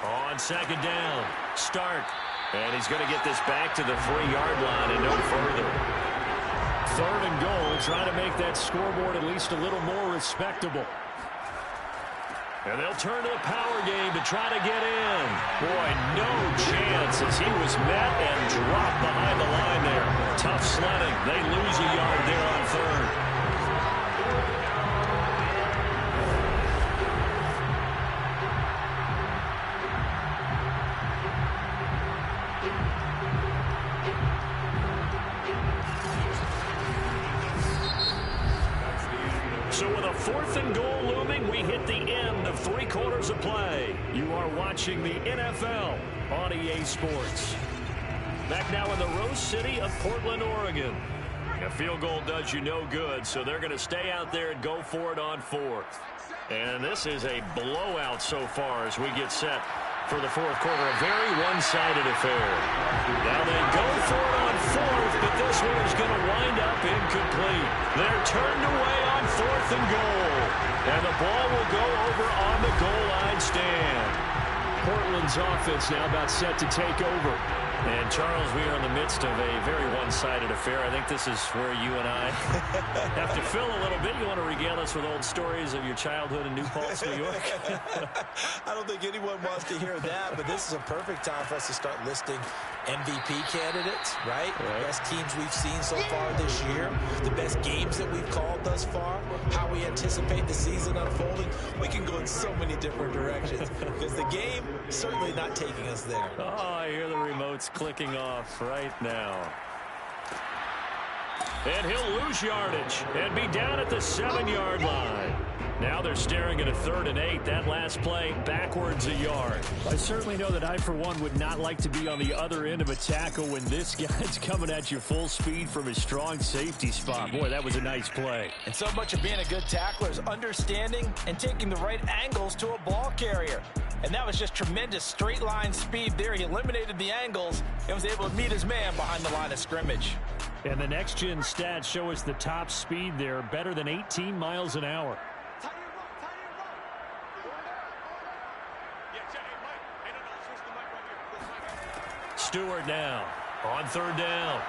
On 2nd down, Start. And he's going to get this back to the 3-yard line and no further. 3rd and goal, trying to make that scoreboard at least a little more respectable. And they'll turn to the power game to try to get in. Boy, no chance as he was met and dropped behind the line there. Tough sledding. They lose a yard there on 3rd. So with a 4th and goal looming, we hit the end of 3 quarters of play. You are watching the NFL on EA Sports. Back now in the Rose City of Portland, Oregon. A field goal does you no good, so they're going to stay out there and go for it on 4th. And this is a blowout so far as we get set for the 4th quarter. A very one-sided affair. Now they go for it on 4th, but this one is going to wind up incomplete. They're turned away on 4th and goal. And the ball will go over on the goal line stand. Portland's offense now about set to take over. And, Charles, we are in the midst of a very one-sided affair. I think this is where you and I have to fill a little bit. You want to regale us with old stories of your childhood in New Paltz, New York? I don't think anyone wants to hear that, but this is a perfect time for us to start listing MVP candidates, right? The best teams we've seen so far this year, the best games that we've called thus far, how we anticipate the season unfolding. We can go in so many different directions because the game is certainly not taking us there. Oh, I hear the remotes clicking off right now. And he'll lose yardage and be down at the 7-yard line. Now they're staring at a 3rd and 8. That last play backwards a yard. I certainly know that I, for one, would not like to be on the other end of a tackle when this guy's coming at you full speed from his strong safety spot. Boy, that was a nice play. And so much of being a good tackler is understanding and taking the right angles to a ball carrier. And that was just tremendous straight line speed there. He eliminated the angles and was able to meet his man behind the line of scrimmage. And the next-gen stats show us the top speed there, better than 18 miles an hour. Stewart now on third down.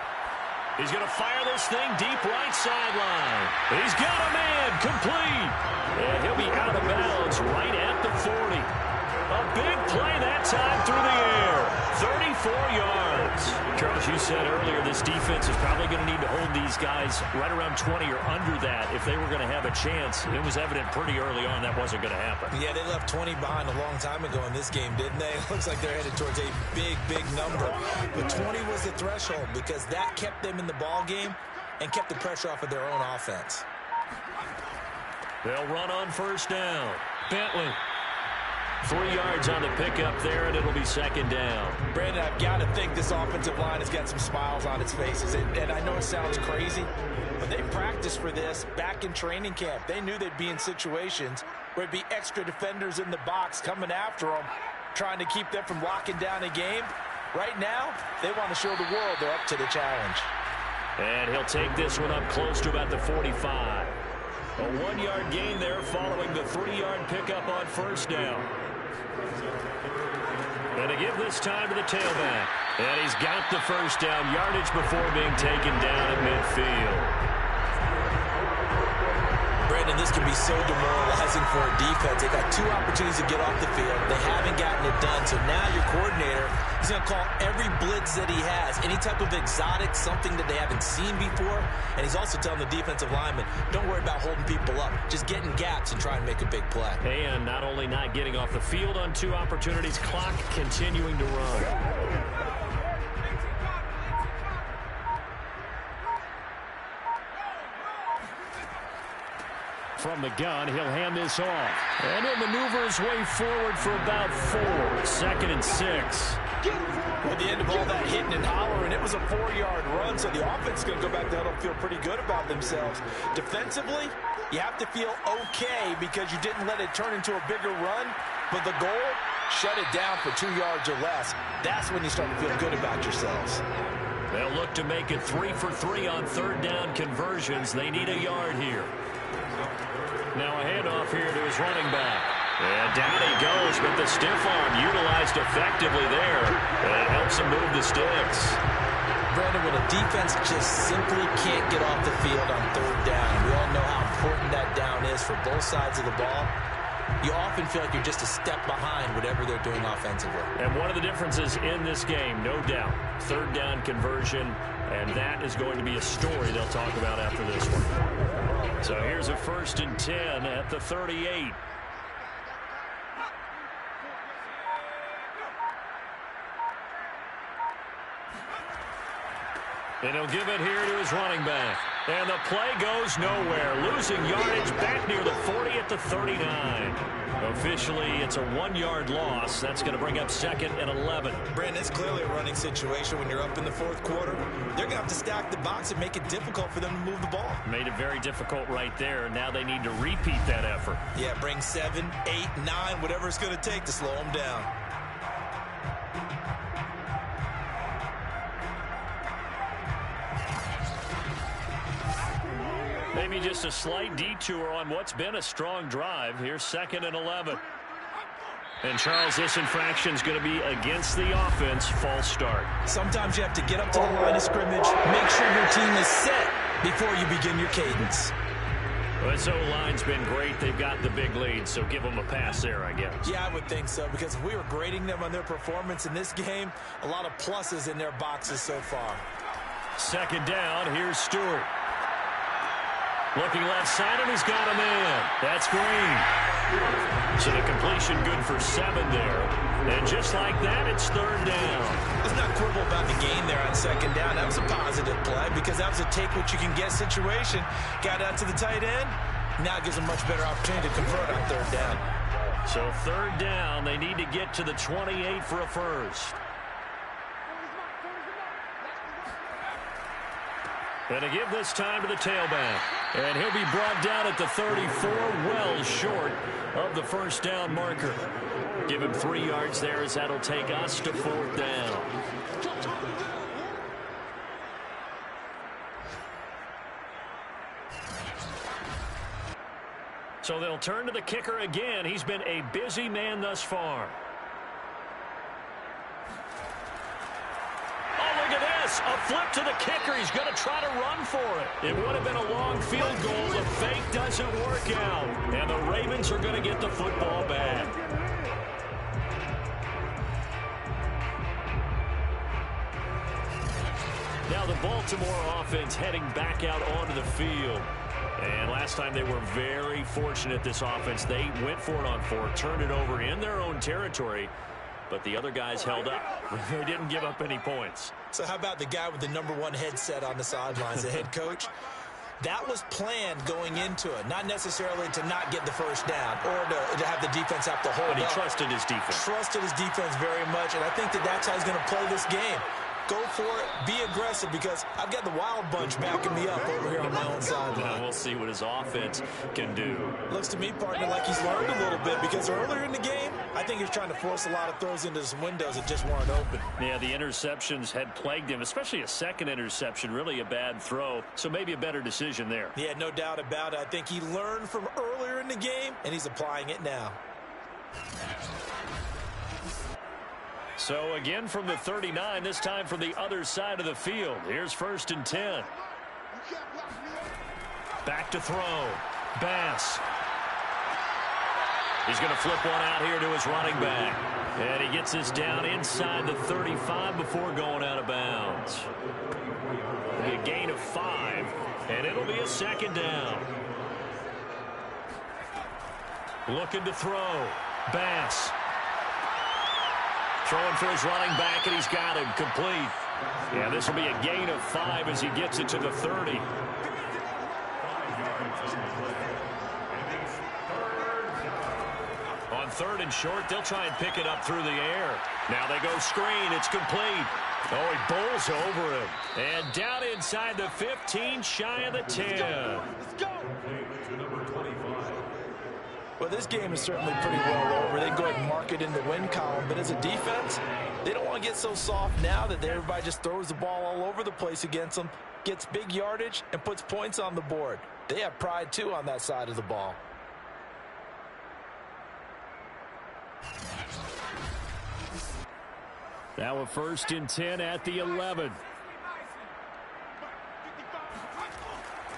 He's going to fire this thing deep right sideline. He's got a man complete. And he'll be out of bounds right at the 40. A big play that time through the air. 34 yards. Charles, you said earlier this defense is probably going to need to hold these guys right around 20 or under that if they were going to have a chance. It was evident pretty early on that wasn't going to happen. Yeah, they left 20 behind a long time ago in this game, didn't they? It looks like they're headed towards a big, big number. But 20 was the threshold because that kept them in the ball game and kept the pressure off of their own offense. They'll run on first down. Bentley. 3 yards on the pickup there, and it'll be second down. Brandon, I've got to think this offensive line has got some smiles on its faces. And I know it sounds crazy, but they practiced for this back in training camp. They knew they'd be in situations where it'd be extra defenders in the box coming after them, trying to keep them from locking down a game. Right now, they want to show the world they're up to the challenge. And he'll take this one up close to about the 45. A 1-yard gain there following the 3-yard pickup on first down. And to give this time to the tailback. And he's got the first down yardage before being taken down at midfield. Brandon, this can be so demoralizing for a defense. They got 2 opportunities to get off the field. They haven't gotten it done. So now your coordinator is going to call every blitz that he has, any type of exotic, something that they haven't seen before. And he's also telling the defensive lineman, don't worry about holding people up. Just get in gaps and try and make a big play. And not only not getting off the field on 2 opportunities, clock continuing to run. From the gun, he'll hand this off. And he'll maneuver his way forward for about 4. 2nd and 6. At the end of all that hitting and hollering, it was a 4-yard run, so the offense is going to go back there and feel pretty good about themselves. Defensively, you have to feel okay because you didn't let it turn into a bigger run, but the goal, shut it down for 2 yards or less. That's when you start to feel good about yourselves. They'll look to make it 3 for 3 on third down conversions. They need a yard here. Now a handoff here to his running back. And down he goes, but the stiff arm utilized effectively there. That helps him move the sticks. Brandon, when a defense just simply can't get off the field on third down, we all know how important that down is for both sides of the ball. You often feel like you're just a step behind whatever they're doing offensively. And one of the differences in this game, no doubt, third down conversion, and that is going to be a story they'll talk about after this one. So here's a 1st and 10 at the 38. And he'll give it here to his running back. And the play goes nowhere. Losing yardage back near the 40 at the 39. Officially, it's a 1-yard loss. That's going to bring up 2nd and 11. Brandon, it's clearly a running situation when you're up in the 4th quarter. They're going to have to stack the box and make it difficult for them to move the ball. Made it very difficult right there. Now they need to repeat that effort. Yeah, bring 7, 8, 9, whatever it's going to take to slow them down. Maybe just a slight detour on what's been a strong drive. Here's 2nd and 11. And, Charles, this infraction is going to be against the offense. False start. Sometimes you have to get up to the line of scrimmage, make sure your team is set before you begin your cadence. Well, this O-line's been great. They've got the big lead, so give them a pass there, I guess. Yeah, I would think so, because if we were grading them on their performance in this game, a lot of pluses in their boxes so far. 2nd down. Here's Stewart. Looking left side, and he's got a man. That's Green. So the completion good for 7 there. And just like that, it's 3rd down. Let's not quibble about the gain there on 2nd down. That was a positive play because that was a take-what-you-can-get situation. Got out to the tight end. Now it gives them a much better opportunity to convert on 3rd down. So 3rd down, they need to get to the 28 for a first. And to give this time to the tailback. And he'll be brought down at the 34, well short of the first down marker. Give him 3 yards there as that'll take us to 4th down. So they'll turn to the kicker again. He's been a busy man thus far. pass. A flip to the kicker. He's going to try to run for it. It would have been a long field goal. The fake doesn't work out. And the Ravens are going to get the football back. Now the Baltimore offense heading back out onto the field. And last time they were very fortunate, this offense. They went for it on 4, turned it over in their own territory, but the other guys held up. They didn't give up any points. So how about the guy with the #1 headset on the sidelines, the head coach? That was planned going into it, not necessarily to not get the first down or to have the defense have to hold up. But he trusted his defense. Trusted his defense very much, and I think that's how he's going to play this game. Go for it, be aggressive, because I've got the wild bunch backing me up over here on my own sideline. We'll see what his offense can do. Looks to me, partner, like he's learned a little bit, because earlier in the game, I think he was trying to force a lot of throws into some windows that just weren't open. Yeah, the interceptions had plagued him, especially a second interception, really a bad throw, so maybe a better decision there. Yeah, no doubt about it. I think he learned from earlier in the game, and he's applying it now. So again from the 39, this time from the other side of the field. Here's 1st and 10. Back to throw. Bass. He's going to flip one out here to his running back. And he gets this down inside the 35 before going out of bounds. It'll be a gain of 5, and it'll be a 2nd down. Looking to throw. Bass. Throwing for his running back, and he's got him complete. Yeah, this will be a gain of 5 as he gets it to the 30. On 3rd and short, they'll try and pick it up through the air. Now they go screen. It's complete. Oh, he bowls over him. And down inside the 15, shy of the 10. Let's go. Well, this game is certainly pretty well over. They can go ahead and mark it in the win column. But as a defense, they don't want to get so soft now that everybody just throws the ball all over the place against them, gets big yardage, and puts points on the board. They have pride, too, on that side of the ball. Now a 1st and 10 at the 11.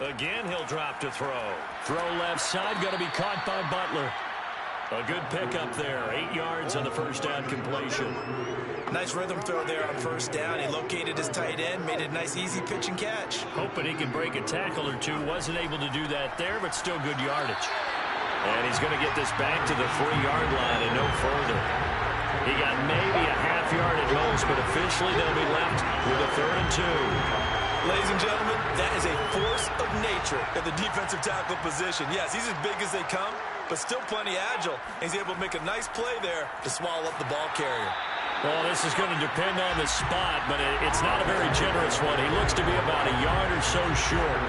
Again, he'll drop to throw. Throw left side, going to be caught by Butler. A good pickup there. 8 yards on the 1st down completion. Nice rhythm throw there on 1st down. He located his tight end, made it a nice, easy pitch and catch. Hoping he could break a tackle or two. Wasn't able to do that there, but still good yardage. And he's going to get this back to the 3-yard line and no further. He got maybe a half yard at most, but officially they'll be left with a 3rd and 2. Ladies and gentlemen, that is a force of nature at the defensive tackle position. Yes, he's as big as they come, but still plenty agile. He's able to make a nice play there to swallow up the ball carrier. Well, this is going to depend on the spot, but it's not a very generous one. He looks to be about a yard or so short.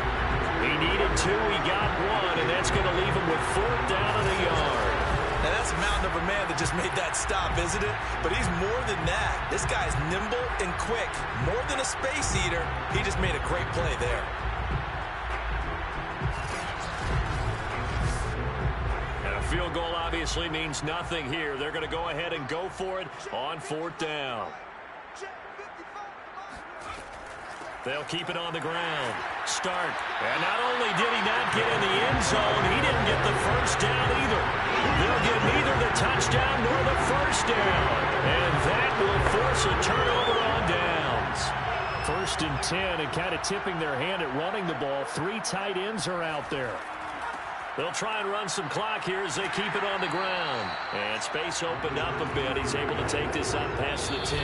He needed 2, he got 1, and that's going to leave him with 4th down and a yard. Now, that's a mountain of a man that just made that stop, isn't it? But he's more than that. This guy's nimble and quick. More than a space eater, he just made a great play there. And a field goal obviously means nothing here. They're going to go ahead and go for it on 4th down. They'll keep it on the ground. Start. And not only did he not get in the end zone, he didn't get the 1st down either. They'll get neither the touchdown nor the 1st down. And that will force a turnover on downs. 1st and 10, and kind of tipping their hand at running the ball. 3 tight ends are out there. They'll try and run some clock here as they keep it on the ground. And space opened up a bit. He's able to take this up past the 10.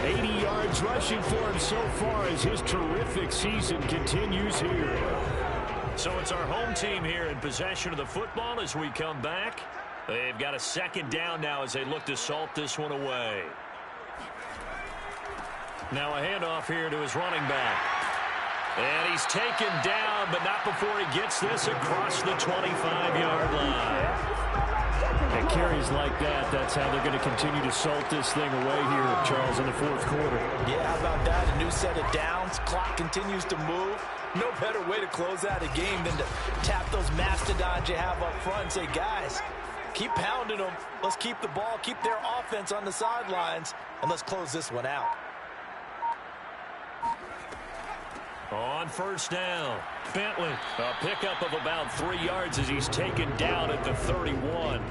80 yards rushing for him so far as his terrific season continues here. So it's our home team here in possession of the football as we come back. They've got a 2nd down now as they look to salt this one away. Now a handoff here to his running back. And he's taken down, but not before he gets this across the 25-yard line. And carries like that, that's how they're going to continue to salt this thing away here, Charles, in the 4th quarter. Yeah, how about that? A new set of downs. Clock continues to move. No better way to close out a game than to tap those mastodons you have up front and say, guys, keep pounding them. Let's keep the ball, keep their offense on the sidelines, and let's close this one out. On first down, Bentley. A pickup of about 3 yards as he's taken down at the 31.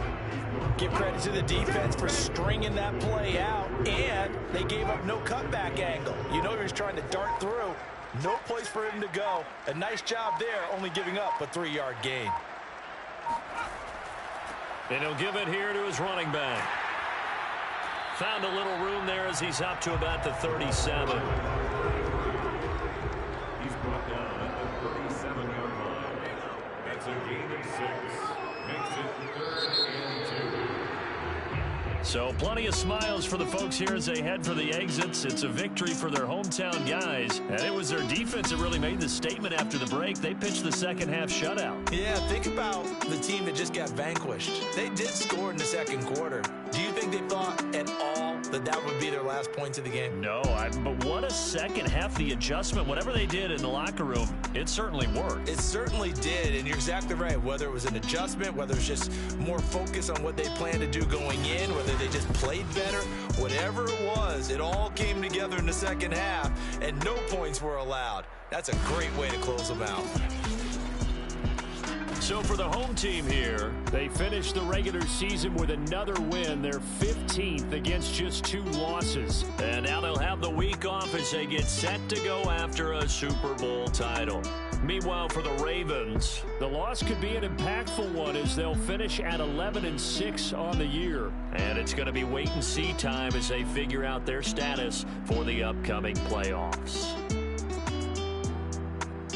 Give credit to the defense for stringing that play out, and they gave up no cutback angle. You know he was trying to dart through. No place for him to go. A nice job there, only giving up a 3-yard gain. And he'll give it here to his running back. Found a little room there as he's up to about the 37. He's brought down at the 37-yard line. That's a gain of 6. Makes it 3rd and 2. So plenty of smiles for the folks here as they head for the exits. It's a victory for their hometown guys. And it was their defense that really made the statement after the break. They pitched the second-half shutout. Yeah, think about the team that just got vanquished. They did score in the second quarter. Do you think they thought at all that that would be their last points of the game? No, but what a second half. The adjustment, whatever they did in the locker room, it certainly worked. It certainly did, and you're exactly right. Whether it was an adjustment, whether it's just more focus on what they planned to do going in, whether they just played better, whatever it was, it all came together in the second half, and no points were allowed. That's a great way to close them out. So for the home team here, they finished the regular season with another win. They're 15th against just 2 losses. And now they'll have the week off as they get set to go after a Super Bowl title. Meanwhile, for the Ravens, the loss could be an impactful one as they'll finish at 11-6 on the year. And it's going to be wait-and-see time as they figure out their status for the upcoming playoffs.